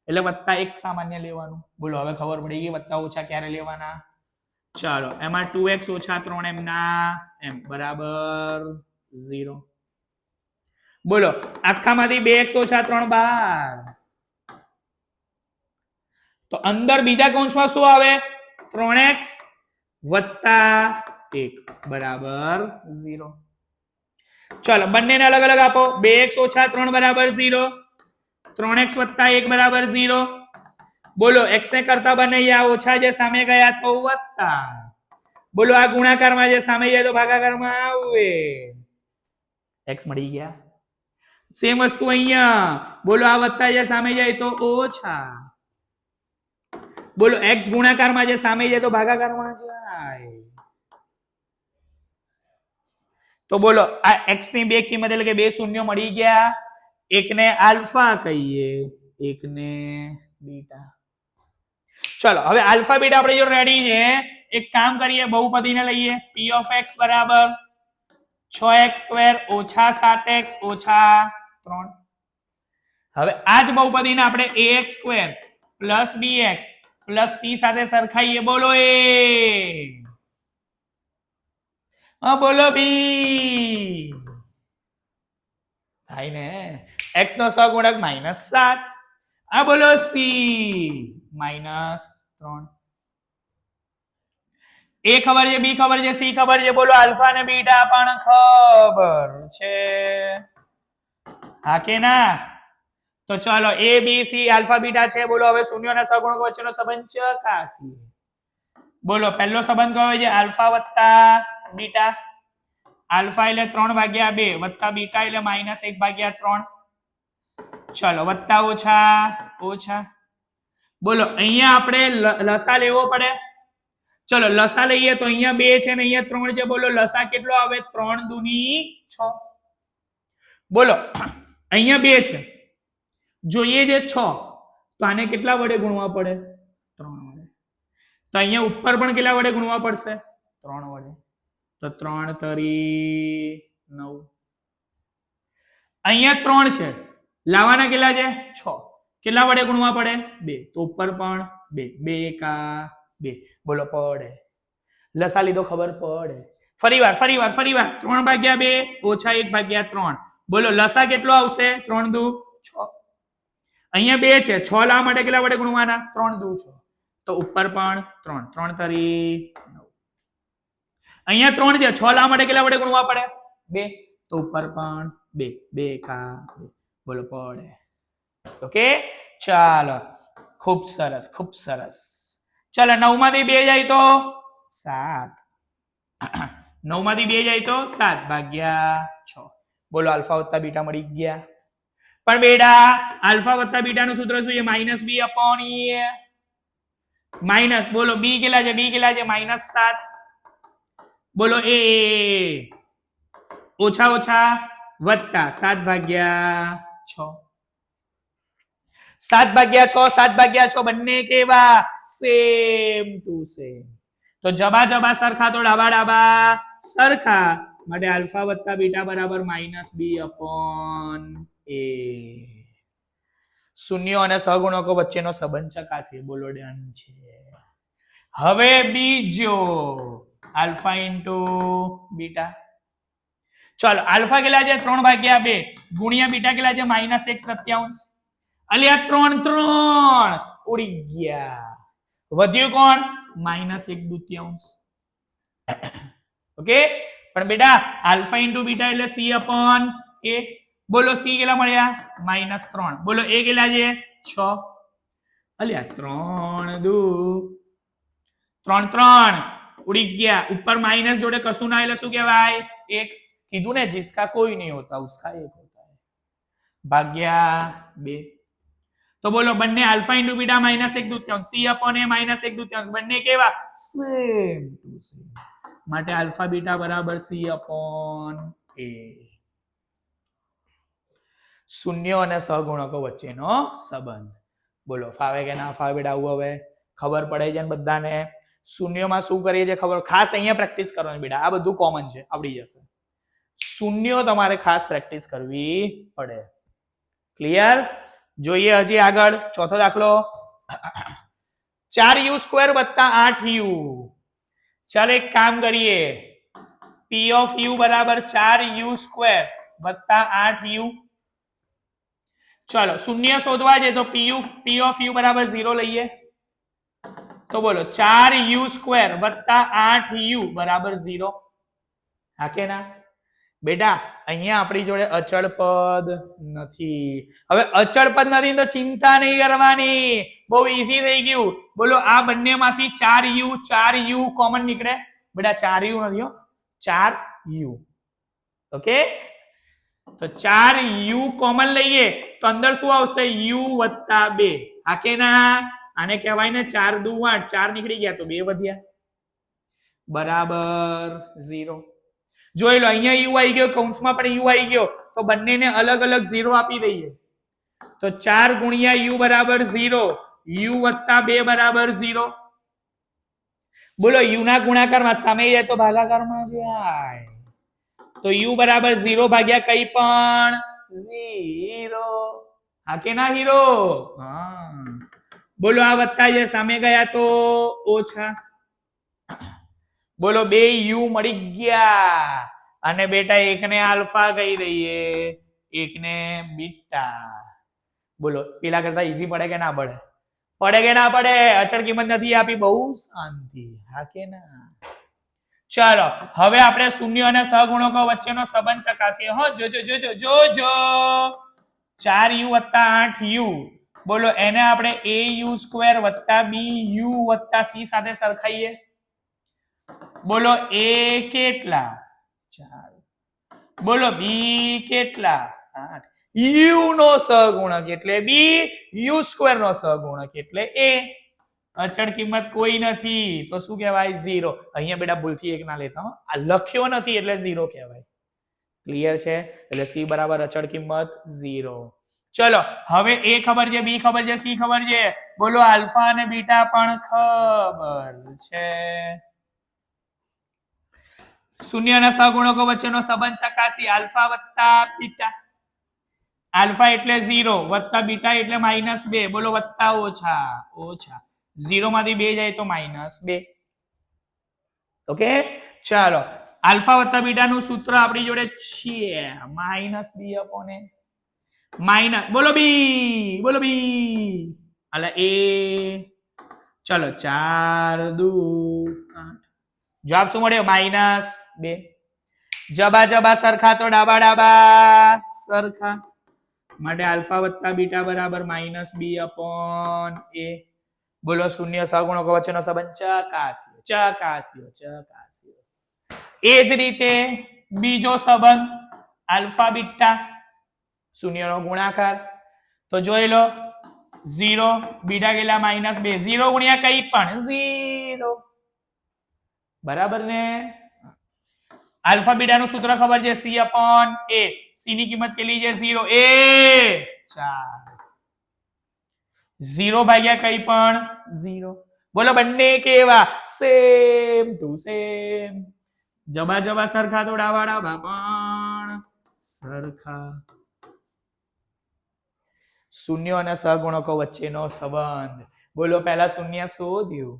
એટલે વત્તા 1 સામાન્ય લેવાનું. બોલો હવે ખબર પડી ગઈ વત્તા ઓછા ક્યારે લેવાના? ચાલો, એમાં 2x ઓછા 3 એમના એમ બરાબર 0. બોલો આખામાંથી 2x ઓછા 3 બહાર, તો અંદર બીજા કૌંસમાં શું આવે? 3x વત્તા 1 બરાબર 0. ચાલો બંનેને અલગ અલગ આપો. 2x ઓછા 3 બરાબર 0, 3x વત્તા 1 બરાબર 0. બોલો x ને કરતા બનાવ્યા, ઓછા જે સામે ગયા તો વત્તા. બોલો આ ગુણાકારમાં જે સામે જાય તો ભાગાકારમાં આવે. x મળી ગયા. સેમ વસ્તુ અહીંયા. બોલો આ વત્તા જે સામે જાય તો ઓછા. બોલો x ગુણાકારમાં જે સામે જાય તો ભાગાકારમાં જાય. તો બોલો આ x ની બે કિંમત એટલે કે બે શૂન્ય મળી ગયા. એકને આલ્ફા કહીએ, એકને બીટા. ચલો હવે આલ્ફા બીટા આપણે જો રેડી છે, એક કામ કરીએ, બહુપદીને લઈએ. p of x બરાબર 6x² ઓછા 7x ઓછા 3. હવે આ જ બહુપદીને આપણે ax² plus bx plus c સાથે સરખાઈએ. બોલો એ, બોલો બી. થાય ને? x નો સહગુણક -7. આ બોલો સી -3. એ ખબર છે, બી ખબર છે, સી ખબર છે. બોલો આલ્ફા ને બીટા પણ ખબર છે. હા કે ના? તો ચલો એ બી સી આલ્ફા બીટા છે. બોલો હવે શૂન્યોના સહગુણક વચ્ચેનો સંબંધ ચકાસીએ. બોલો પહેલો સંબંધ કયો છે? આલ્ફા વત્તા બીટા. આલ્ફા એટલે 3/2 વત્તા બીટા એટલે -1/3. ચલો વત્તા ઓછા ઓછા. બોલો અહીંયા આપણે લસા લેવો પડે. ચલો લસા લઈએ તો અહીંયા 2 છે ને અહીંયા 3 છે. બોલો લસા કેટલો આવે? 3 દુની 6. બોલો અહીંયા 2 છે, જોઈએ છે 6, તો આને કેટલા વડે ગુણવા પડે? 3 વડે. તો અહીંયા ઉપર પણ કેટલા વડે ગુણવા પડશે? 3 વડે. તો 3 તરી 9. અહીંયા 3 છે, લાવવાના કેટલા છે? 6. કેટલા વડે ગુણવા પડે? 2. તો ઉપર પણ 2. 2 એકા 2. બોલો પડે. લસા લીધો ખબર પડે. ફરીવાર 3/2 ઓછા 1/3. બોલો લસા કેટલો આવશે? 3 દુ 6. અહીંયા 2 છે, 6 લાવવા માટે કેટલા વડે ગુણવાના? 3 દુ 6. તો ઉપર પણ 3. 3 તરી 9. અહીંયા 3 છે, 6 લાવવા માટે કેટલા વડે ગુણવા પડે? 2. તો ઉપર પણ 2. 2 એકા 2. બોલો પડે. ઓકે ચાલો ખૂબ સરસ ખૂબ સરસ ચાલો 9 માંથી 2 જાય તો 7 9 માંથી 2 જાય તો 7 ભાગ્યા 6 બોલો આલ્ફા વત્તા બીટા મળી ગયા પણ બેટા આલ્ફા વત્તા બીટા નું સૂત્ર શું છે માઇનસ બી અપોન એ માઇનસ બોલો બી કેટલા છે -7 બોલો એ ઓછા ઓછા વત્તા 7 ભાગ્યા 6 7 ભાગ્યા 6 7 ભાગ્યા 6 બંને કેવા સેમ ટુ સેમ તો જબા જબા સરખા તો ડાબા ડાબા સરખા માટે આલ્ફા વત્તા બીટા બરાબર -b અપોન a શૂન્યો અને સહગુણકો વચ્ચેનો સંબંધ ચકાસીએ બોલો ડન છે હવે બીજો આલ્ફા ઇન્ટુ બીટા ચાલો આલ્ફા કેટલા છે 3 ભાગ્યા 2 ગુણ્યા બીટા કેટલા છે -1/3 અલ્યા 3 ઉડી ગયા વધ્યું કોણ -1/2 ઓકે પણ બેટા આલ્ફા ઇન્ટુ બીટા એટલે c અપોન a બોલો c કેટલા મળ્યા -3 બોલો a કેટલા છે 6 અલ્યા 3 દુ 3 ઉડી ગયા ઉપર માઇનસ જોડે કશું ના એટલે શું કહેવાય 1 કીધું ને जिसका कोई नहीं होता उसका एक होता है भाग्या 2 तो बोलो બંને alpha into beta -1/2 c upon a -1/2 બંને કેવા સેમ ટુ સેમ માટે આલ્ફા બીટા બરાબર c અપોન a શૂન્યો અને સહગુણકો વચ્ચેનો સંબંધ બોલો ફાવે કે ના ફાવે બેટા આવું હવે ખબર પડે છે ને બધાને શૂન્યોમાં શું કરીએ છીએ ખબર ખાસ અહીંયા પ્રેક્ટિસ કરવાની બેટા આ બધું કોમન છે આવડી જશે શૂન્યો તમારે ખાસ પ્રેક્ટિસ કરવી પડે ક્લિયર જોઈએ હજી આગળ ચોથો દાખલો 4u² + 8u ચાલો એક કામ કરીએ p of u બરાબર 4u² + 8u ચાલો શૂન્ય શોધવા છે તો p of u બરાબર 0 લઈએ તો બોલો 4u² + 8u બરાબર 0 હા કે ના બેટા અહીંયા આપણી જોડે અચળ પદ નથી હવે અચળ પદ નથી તો ચિંતા નહીં કરવાની બહુ ઈઝી થઈ ગયું બોલો આ બંનેમાંથી 4u કોમન નીકળે બેટા 4u નથી હો 4u ઓકે તો 4u કોમન લઈએ તો અંદર શું આવશે u + 2 હા કે ના આને કહેવાય ને 4 દુ 8 4 નીકળી ગયા તો 2 વધ્યા બરાબર 0 જોઈ લો અહીંયા u આવી ગયો કૌંસમાં પણ u આવી ગયો તો બંનેને અલગ અલગ 0 આપી દઈએ તો 4 ગુણ્યા u બરાબર 0 u + 2 બરાબર 0 બોલો u ના ગુણાકારમાં સામે જાય તો ભાગાકારમાં જાય તો u બરાબર 0 ભાગ્યા કઈ પણ 0 હા કે ના હીરો હા બોલો આ વત્તા છે સામે ગયા તો ઓછા બોલો 2u મળી ગયા અને બેટા એકને આલ્ફા કહી દઈએ એકને બીટા બોલો પેલા કરતા ઈઝી પડે કે ના પડે કે ના પડે અચળ કિંમત નથી આપી બહુ શાંતિ હા કે ના ચાલો હવે આપણે શૂન્ય અને સહગુણકો વચ્ચેનો સંબંધ ચકાસીએ હો જો 4u + 8u બોલો એને આપણે au² + bu + c સાથે સરખાઈએ બોલો a કેટલા 4 બોલો b કેટલા 8 u નો સહગુણક એટલે b u² નો સહગુણક એટલે a અચળ કિંમત કોઈ નથી તો શું કહેવાય 0 અહીંયા બેટા ભૂલથી એક ના લેતા આ લખ્યો નથી એટલે 0 કહેવાય ક્લિયર છે એટલે c બરાબર અચળ કિંમત 0 ચલો હવે a ખબર છે b ખબર છે c ખબર છે બોલો આલ્ફા અને બીટા પણ ખબર છે શૂન્ય અને સહગુણકો વચ્ચેનો સંબંધ ચકાસી આલ્ફા વત્તા બીટા આલ્ફા એટલે 0 વત્તા બીટા એટલે -2 બોલો વત્તા ઓછા 0 માંથી 2 જાય તો -2 ઓકે ચાલો આલ્ફા વત્તા બીટા નું સૂત્ર આપણી જોડે છે -b અપોન a માઇનસ બોલો b અલા a ચલો 4 દુ 8 જવાબ શું મળ્યો -2 જબા જબા સરખા તો ડાબા ડાબા સરખા માટે આલ્ફા વત્તા બીટા બરાબર -b અપોન a. બોલો શૂન્ય સહગુણકો વચ્ચેનો સંબંધ ચકાસ્યો. એ જ રીતે બીજો સંબંધ આલ્ફા બીટા શૂન્યનો ગુણાકાર. તો જોઈ લો 0 બીટા કેટલા -2 0 ગુણ્યા કઈ પણ 0 બરાબર ને. આલ્ફા બીટા નું સૂત્ર ખબર છે c અપોન a. c ની કિંમત કેટલી છે 0 એ 4 0 ભાગ્યા કઈ પણ 0. બોલો બંને કેવા સેમ ટુ સેમ. જબા સરખા તો ડાવા પણ સરખા. શૂન્ય અને સહગુણકો વચ્ચેનો સંબંધ. બોલો પહેલા શૂન્ય શોધ્યું,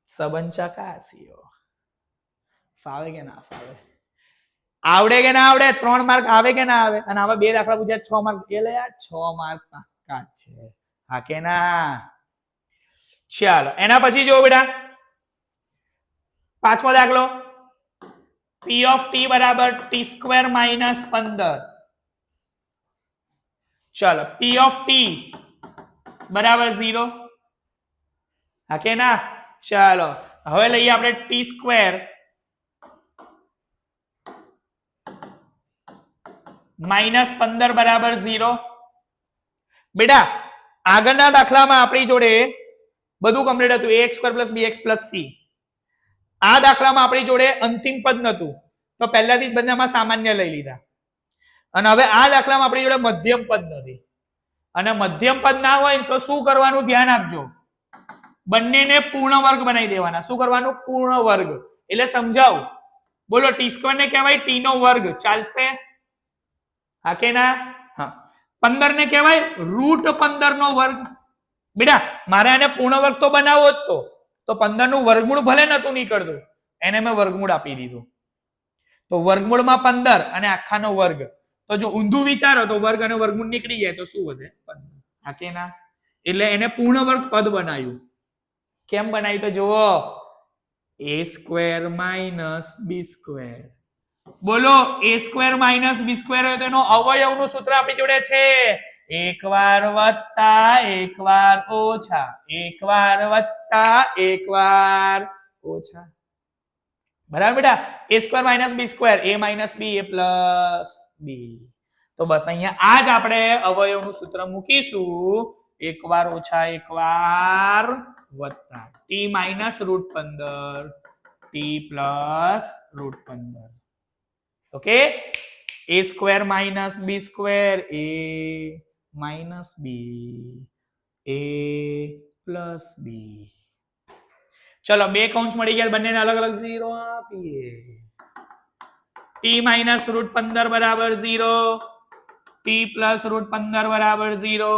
સંબંધ ચકાસ્યો. ફાવે કે ના ફાવે? આવડે કે ના આવડે? 3 માર્ક આવે કે ના આવે? અને આવા 2 દાખલા પૂછ્યા 6 માર્ક. એટલે યાર 6 માર્ક પાક્કા છે. હા કે ના? ચાલો એના પછી જો બેટા પાંચમો દાખલો p of t બરાબર t² - 15. ચાલો p of t બરાબર 0. હા કે ના? ચાલો હવે લઈએ આપણે t² -15 બરાબર 0. બેટા આગળના દાખલામાં આપણી જોડે બધું કમ્પ્લીટ હતું ax² + bx + c. આ દાખલામાં આપણી જોડે અંતિમ પદ નતું તો પહેલાથી જ બંનેમાં સામાન્ય લઈ લીધા. અને હવે આ દાખલામાં આપણી જોડે મધ્યમ પદ નથી. અને મધ્યમ પદ ના હોય તો શું કરવાનું ધ્યાન આપજો. બંનેને પૂર્ણ વર્ગ બનાવી દેવાના. શું કરવાનું? પૂર્ણ વર્ગ. એટલે સમજાવું. બોલો t² ને કહેવાય t નો વર્ગ. ચાલશે? હા કે ના? હા. 15 ને કહેવાય √15 નો વર્ગ. બેટા મારે આને પૂર્ણ વર્ગ તો બનાવવો જ તો 15 નું વર્ગમૂળ ભલે નતું નીકળતું એને મેં વર્ગમૂળ આપી દીધું. તો વર્ગમૂળમાં 15 અને આખાનો વર્ગ. તો જો ઊંધું વિચારો તો વર્ગ અને વર્ગમૂળ નીકળી જાય તો શું વધે? 15. હા કે ના? એટલે એને પૂર્ણ વર્ગ પદ બનાવ્યું. કેમ બનાવ્યું? તો જુઓ a² - b². બોલો a² - b² હોય તો એનો અવયવનું સૂત્ર આપણી જોડે છે. એક વાર વત્તા એક વાર ઓછા, એક વાર વત્તા એક વાર ઓછા. બરાબર બેટા? a² - b², a - b, a + b. તો બસ અહીંયા આ જ આપણે અવયવનું સૂત્ર મૂકીશું. એક વાર ઓછા એક વાર વત્તા t - √15 t + √15. Okay? a² - b² a - b a + b. ચલો બે કૌંસ મળી ગયા, બંનેને અલગ અલગ 0 આપીએ. t - √15 બરાબર 0, t + √15 બરાબર 0.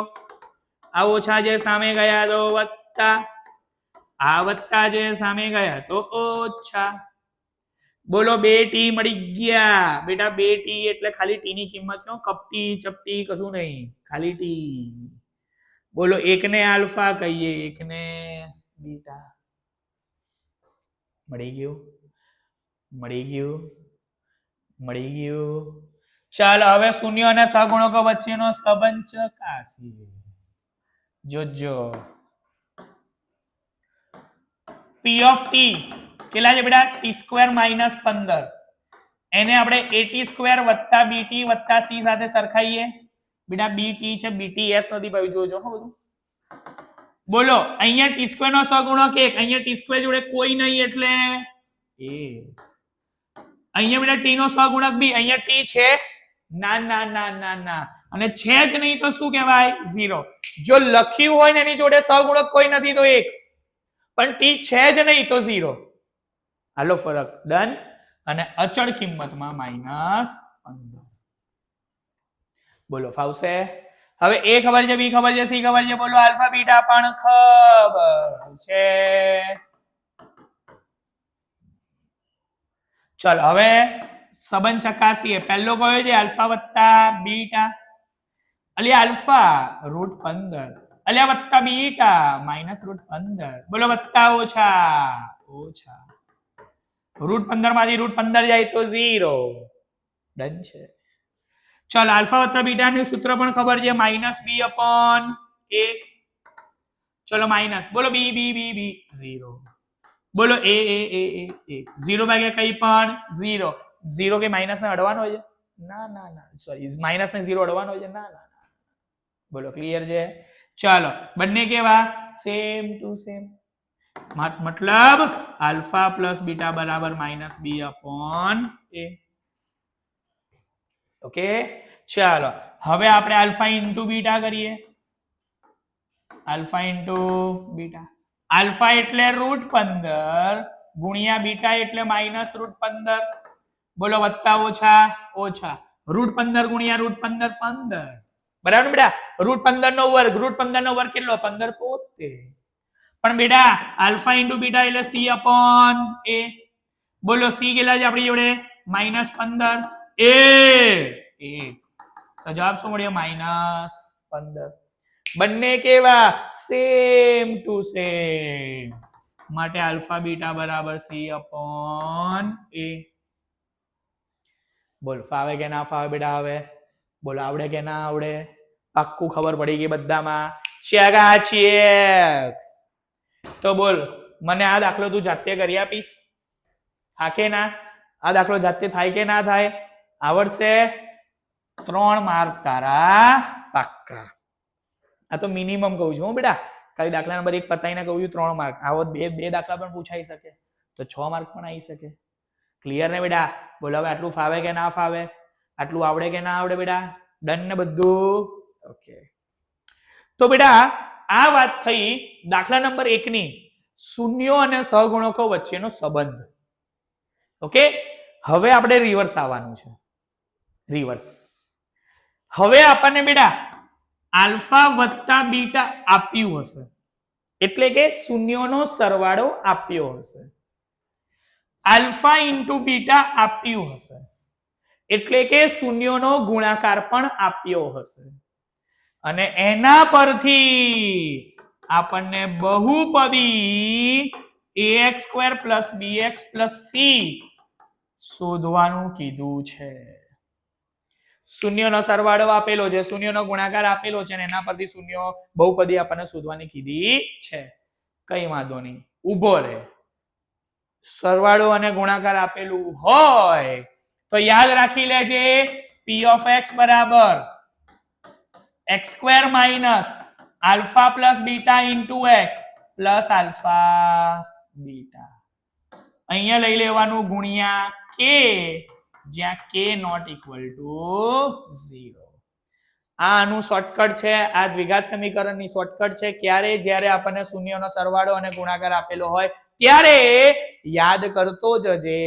આ ઓછા જે સામે ગયા તો વત્તા, આ વત્તા જે સામે ગયા તો ઓછા. બોલો 2t મળી ગયા. બેટા 2t એટલે ખાલી t ની કિંમત છે. કપટી ચપટી કશું નહીં, ખાલી t. બોલો એકને આલ્ફા કહીએ, એકને બીટા. મળી ગયું? મળી ગયું? મળી ગયું? ચાલો હવે શૂન્ય અને સહગુણકો વચ્ચેનો સંબંધ ચકાસીએ. જોજો p of t કેટલા છે બેટા? t² - 15. એને આપણે at² + bt + c સાથે સરખાઈએ. બેટા bt છે, bts નથી ભાઈ, જોજો હો બધું. બોલો અહીંયા t² નો સહગુણક 1, અહીંયા t² જોડે કોઈ નહીં એટલે a. અહીંયા બેટા t નો સહગુણક b, અહીંયા t છે ના ના ના ના ના, અને છે જ નહીં તો શું કહેવાય? 0. જો લખ્યું હોય ને એની જોડે સહગુણક કોઈ નથી તો 1, પણ t છે જ નહીં તો 0. હાલો ફરક ડન. અને અચળ કિંમતમાં -15. બોલો ફાવશે? હવે a ખબર છે, b ખબર છે, c ખબર છે. બોલો આલ્ફા બીટા પણ ખબર છે. ચલ હવે સંબંધ ચકાસીએ. પહેલો કયો છે? આલ્ફા વત્તા બીટા. અલ્યા આલ્ફા √15, અલ્યા વત્તા બીટા -√15. બોલો વત્તા ઓછા ઓછા. √15 માંથી √15 જાય તો 0. ડન છે. ચાલ આલ્ફા વત્તા બીટા નું સૂત્ર પણ ખબર છે -b/a. ચલો માઇનસ બોલો બી બી બી બી 0 બોલો એ 0 ભાગ્યા કઈ પણ 0 0 કે માઇનસ ને અડવાનો હોય છે ના ના ના સોરી માઇનસ ને 0 અડવાનો હોય છે ના ના ના બોલો ક્લિયર છે ચાલો બંને કેવા સેમ ટુ સેમ मतलब अल्फा प्लस बीटा बराबर -b/a ओके चलो હવે આપણે अल्फा इंटू बीटा કરીએ अल्फा इंटू बीटा अल्फा એટલે √15 ગુણ્યા બીટા એટલે -√15 બોલો વત્તા ઓછા ઓછા √15 ગુણ્યા √15 15 બરાબર બેટા √15 નો વર્ગ √15 નો વર્ગ કેટલો 15 પોતે પણ બેટા આલ્ફા ઇન્ટુ બીટા એટલે c/a બોલો c કેટલા છે આપણી જોડે -15 તો જવાબ શું મળ્યો -15 બંને કેવા સેમ ટુ સેમ માટે આલ્ફા બીટા બરાબર c/a બોલ ફાવે કે ના ફાવે બેટા હવે બોલ આવડે કે ના આવડે પાક્કું ખબર પડી ગઈ બધામાં ચેક તો બોલ મને આ દાખલો તું જાતે કરી આપીશ હા કે ના આ દાખલો જાતે થાય કે ના થાય આવડશે 3 માર્ક તારા પાક્કા આ તો મિનિમમ કહું છું બેટા ખાલી દાખલા નંબર 1 પતાઈને કહું છું 3 માર્ક આવો બે દાખલા પણ પૂછાઈ શકે તો 6 માર્ક પણ આવી શકે ક્લિયર ને બેટા બોલો હવે આટલું ફાવે કે ના ફાવે આટલું આવડે કે ના આવડે બેટા ડન ને બધું ઓકે તો બેટા આ વાત થઈ દાખલા નંબર 1 ની શૂન્યો અને સહગુણકો વચ્ચેનો સંબંધ ઓકે હવે આપણે રિવર્સ આવવાનું છે રિવર્સ હવે આપણને બેટા આલ્ફા વત્તા બીટા આપ્યું હશે એટલે કે શૂન્યોનો સરવાળો આપ્યો હશે આલ્ફા ઇન્ટુ બીટા આપ્યું હશે એટલે કે શૂન્યોનો ગુણાકાર પણ આપ્યો હશે અને એના પરથી આપણને બહુપદી ax² + bx + c શોધવાનું કીધું છે શૂન્યનો સરવાળો આપેલો છે શૂન્યનો ગુણાકાર આપેલો છે અને એના પરથી શૂન્ય બહુપદી આપણને શોધવાની કીધી છે કઈ વાંધો નહીં ઊભો રહે સરવાળો અને ગુણાકાર આપેલું હોય તો યાદ રાખી લેજે p of x બરાબર x² - alpha + beta * x plus alpha beta અહીંયા લઈ લેવાનું ગુણ્યા k જ્યાં k ≠ 0 આનું શોર્ટકટ છે આ દ્વિઘાત સમીકરણની શોર્ટકટ છે ક્યારે જ્યારે આપણને શૂન્યનો સરવાળો અને ગુણાકાર આપેલો હોય ત્યારે યાદ કરતો જજે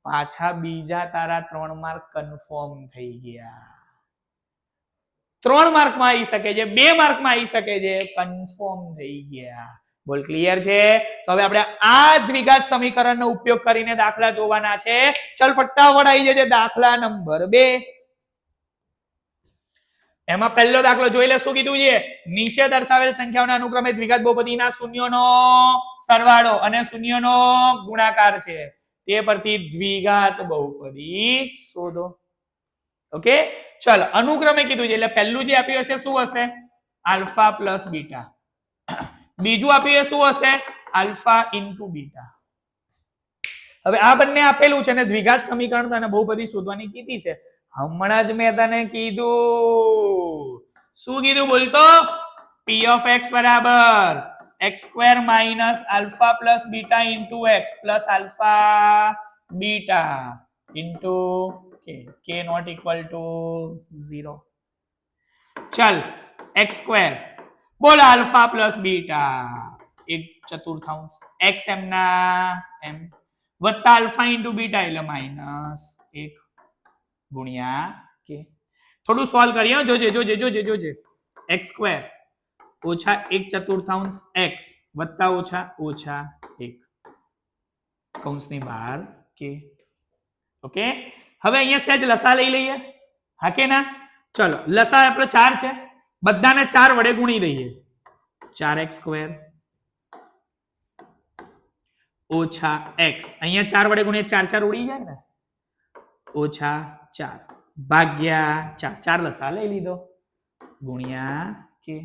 પાછા બીજા તારા 3 માર્ક કન્ફર્મ થઈ ગયા 3 માર્કમાં આવી શકે છે 2 માર્કમાં આવી શકે છે કન્ફર્મ થઈ ગયા બોલ ક્લિયર છે તો હવે આપણે આ દ્વિઘાત સમીકરણનો ઉપયોગ કરીને દાખલા જોવાના છે ચલ ફટાફટ આવી જજે દાખલા નંબર 2 એમાં પહેલો દાખલો જોઈ લે શું કીધું છે નીચે દર્શાવેલ સંખ્યાઓના અનુક્રમે દ્વિઘાત બહુપદીના શૂન્યોનો સરવાળો અને શૂન્યનો ગુણાકાર છે તે પરથી દ્વિઘાત બહુપદી શોધો ઓકે ચલ અનુક્રમે કીધું છે એટલે પહેલું જે આપ્યું હશે શું હશે આલ્ફા પ્લસ બીટા બીજું આપ્યું શું હશે આલ્ફા ઇન્ટુ બીટા હવે આ બંને આપેલું છે અને દ્વિઘાત સમીકરણ તને બહુપદી શોધવાની કીધી છે હમણાં જ મેં તને કીધું શું કીધું બોલતો p of x બરાબર x² - alpha plus beta into x plus alpha beta into k ≠ 0 चल x² बोल alpha plus beta 1/4 x m ના m વત્તા alpha into beta એટલે -1 ગુણ્યા k થોડું સોલ્વ કરીએ જોજે x² ઓછા 1/4 x વત્તા ઓછા 1 કૌંસની બહાર k ઓકે હવે અહીંયા સહેજ લસા લઈ લઈએ હા કે ના ચલો લસા આપણો 4 છે બધાને 4 વડે ગુણી દઈએ 4x² ઓછા x અહીંયા 4 વડે ગુણીએ 4 4 ઉડી જાય ને ઓછા 4 ભાગ્યા 4 4 લસા લઈ લીધો ગુણ્યા કે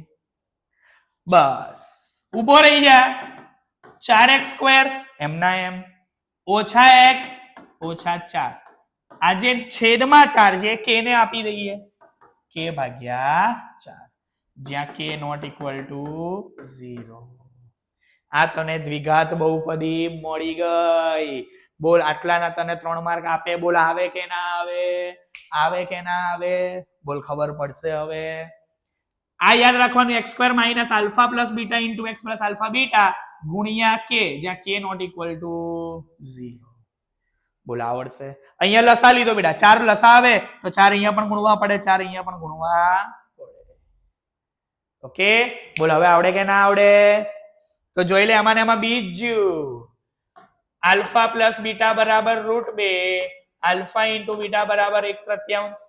બસ ઉભો રહી જા 4x² એમના એમ ઓછા x ઓછા 4 આજે છેદમાં 4 છે k ને આપી દઈએ k ભાગ્યા 4 જ્યાં k નોટ ઇક્વલ ટુ 0 આ તને દ્વિઘાત બહુપદી મળી ગઈ બોલ આટલાના તને 3 માર્ક આપે બોલ આવે કે ના આવે કે ના આવે બોલ ખબર પડશે હવે આ યાદ રાખવાનું x² minus alpha plus beta into x plus alpha beta ગુણ્યા k જ્યાં k નોટ ઇક્વલ ટુ 0 બોલ આવડશે અહીંયા લસા લીધો બેટા 4 લસા આવે તો 4 અહીંયા પણ ગુણવા પડે 4 અહીંયા પણ ગુણવા પડે ઓકે બોલ હવે આવડે કે ના આવડે તો જોઈ લે આમાં ને આમાં બીજું આલ્ફા પ્લસ બીટા બરાબર √2 આલ્ફા ઇન્ટુ બીટા બરાબર 1/3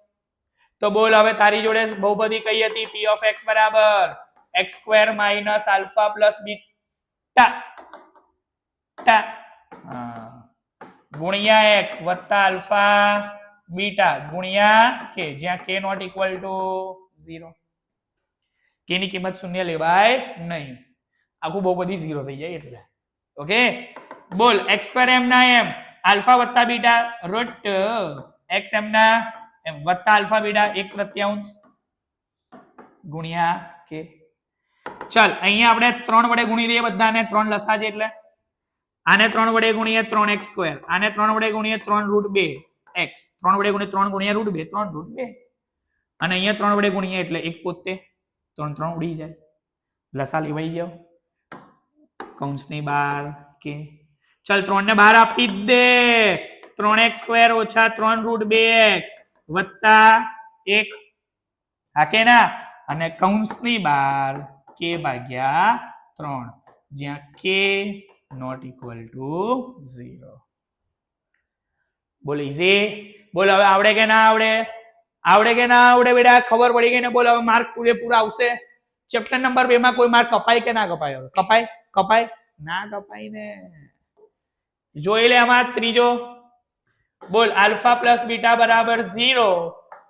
તો બોલ હવે તારી જોડે બહુપદી કઈ હતી p of x બરાબર x² minus alpha plus beta ગુણ્યા x વત્તા આલ્ફા બીટા ગુણ્યા k જ્યાં k not equal to 0 k ની કિંમત શૂન્ય લેવાય નહીં આખું બહુપદી 0 થઈ જાય એટલે ઓકે બોલ x² એમ ના એમ આલ્ફા વત્તા બીટા √x એમ ના એમ વત્તા આલ્ફા બીટા 1/3 ગુણ્યા k ચાલ અહીંયા આપણે 3 વડે ગુણી દઈએ બધાને 3 લસા છે એટલે આને 3 વડે ગુણીએ 3x² આને 3 વડે ગુણીએ 3√2x 3 વડે ગુણીએ 3 ગુણ્યા √2 3√2 અને અહીંયા 3 વડે ગુણીએ એટલે 1 પોતે 3 3 ઉડી જાય લસા લેવાઈ ગયો કૌંસની બહાર કે ચાલ 3 ને બહાર આપી દે 3x² ઓછા 3√2x વત્તા 1 હા કે ના અને કૌંસની બહાર k ભાગ્યા 3 જ્યાં k નોટ ઇક્વલ ટુ 0 બોલ ઈઝી બોલ હવે આવડે કે ના આવડે કે ના આવડે બેટા ખબર પડી ગઈ ને બોલ હવે માર્ક પૂરેપૂરા આવશે ચેપ્ટર નંબર 2 માં કોઈ માર્ક કપાય કે ના કપાય હવે કપાય ના કપાય ને જોઈ લે આમાં ત્રીજો બોલ આલ્ફા પ્લસ બીટા બરાબર 0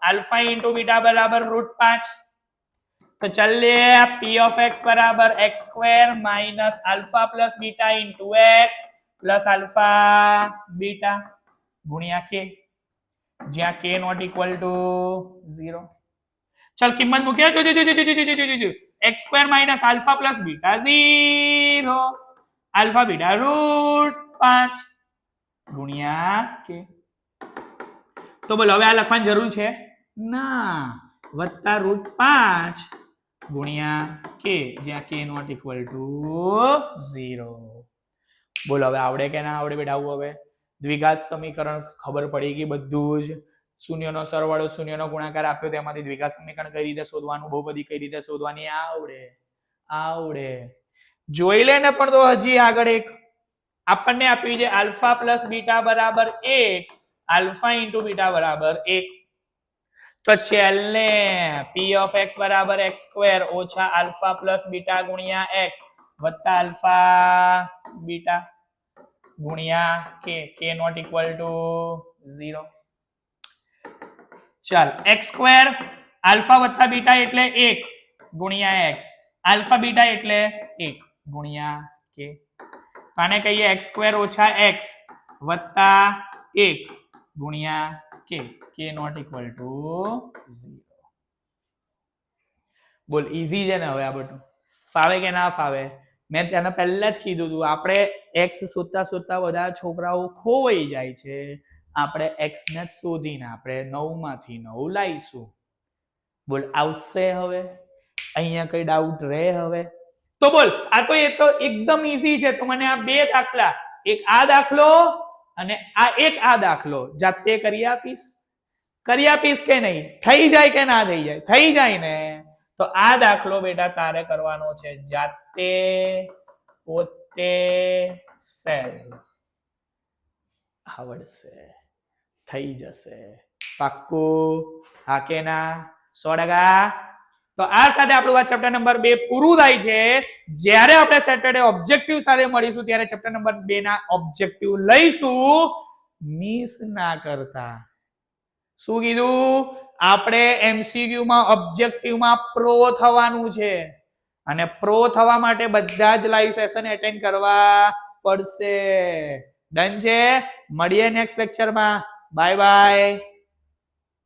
આલ્ફા ઇન્ટુ બીટા બરાબર √5 तो चल ले p of x बराबर x² minus alpha plus beta into x plus alpha beta गुणिया k જ્યાં k नॉट इक्वल टू 0 चल किंमत મૂકે જો x² minus alpha plus beta 0 alpha beta √5 ગુણ્યા k તો બોલો હવે આ લખવાની જરૂર છે ના વત્તા √5 ગુણ્યા k જ્યાં k નોટ ઇક્વલ ટુ 0 બોલો હવે આવડે કે ના આવડે બેટા હવે દ્વિઘાત સમીકરણ ખબર પડી ગઈ બધું જ શૂન્યનો સરવાળો શૂન્યનો ગુણાકાર આપ્યો તેમાંથી દ્વિઘાત સમીકરણ કઈ રીતે શોધવાનું બહુપદી કઈ રીતે શોધવાની આવડે જોઈ લે ને પણ તો હજી આગળ એક આપણને આપ્યું છે આલ્ફા પ્લસ બીટા બરાબર 1 આલ્ફા ઇન્ટુ બીટા બરાબર 1 तो चलने p of x बराबर x² ओछा अल्फा प्लस बीटा गुणिया x वत्ता अल्फा बीटा गुणिया k नॉट इक्वल टू 0 चल x² अल्फा वत्ता बीटा એટલે 1 ગુણ્યા x अल्फा बीटा એટલે 1 ગુણ્યા k આને કહીએ x² ઓછા x વત્તા 1 ગુણ્યા k नॉट इक्वल टू 0 बोल इजी છે ને હવે આ બધું ફાવે કે ના ફાવે મેં તેને પહેલા જ કીધું હતું આપણે x શોધતા બધા છોકરાઓ ખોવાઈ જાય છે આપણે x ને શોધીને આપણે 9 માંથી 9 લાવીશું બોલ આવશે હવે અહીંયા કઈ ડાઉટ રહે હવે તો બોલ આ તો એ તો એકદમ ઈઝી છે તો મને આ બે દાખલા એક આ દાખલો અને આ એક આ દાખલો જાતે કરી આપીશ કે નહીં થઈ જાય કે ના થઈ જાય થઈ જાય ને તો આ દાખલો બેટા તારે કરવાનો છે જાતે પોતે સેલ્ફ આવડશે થઈ જશે પાક્કું હા કે ના 100% તો આ સાથે આપણું આ ચેપ્ટર નંબર 2 પૂરું થાય છે જ્યારે આપણે સેટરડે ઓબ્જેક્ટિવ સાથે મળીશું ત્યારે ચેપ્ટર નંબર 2 ના ઓબ્જેક્ટિવ લઈશું મિસ ના કરતા શું કીધું? આપણે MCQ માં ઓબ્જેક્ટિવ માં પ્રો થવાનું છે અને પ્રો થવા માટે બધા જ લાઈવ સેશન એટેન્ડ કરવા પડશે. ડન છે? મળીએ નેક્સ્ટ લેક્ચરમાં. Bye bye.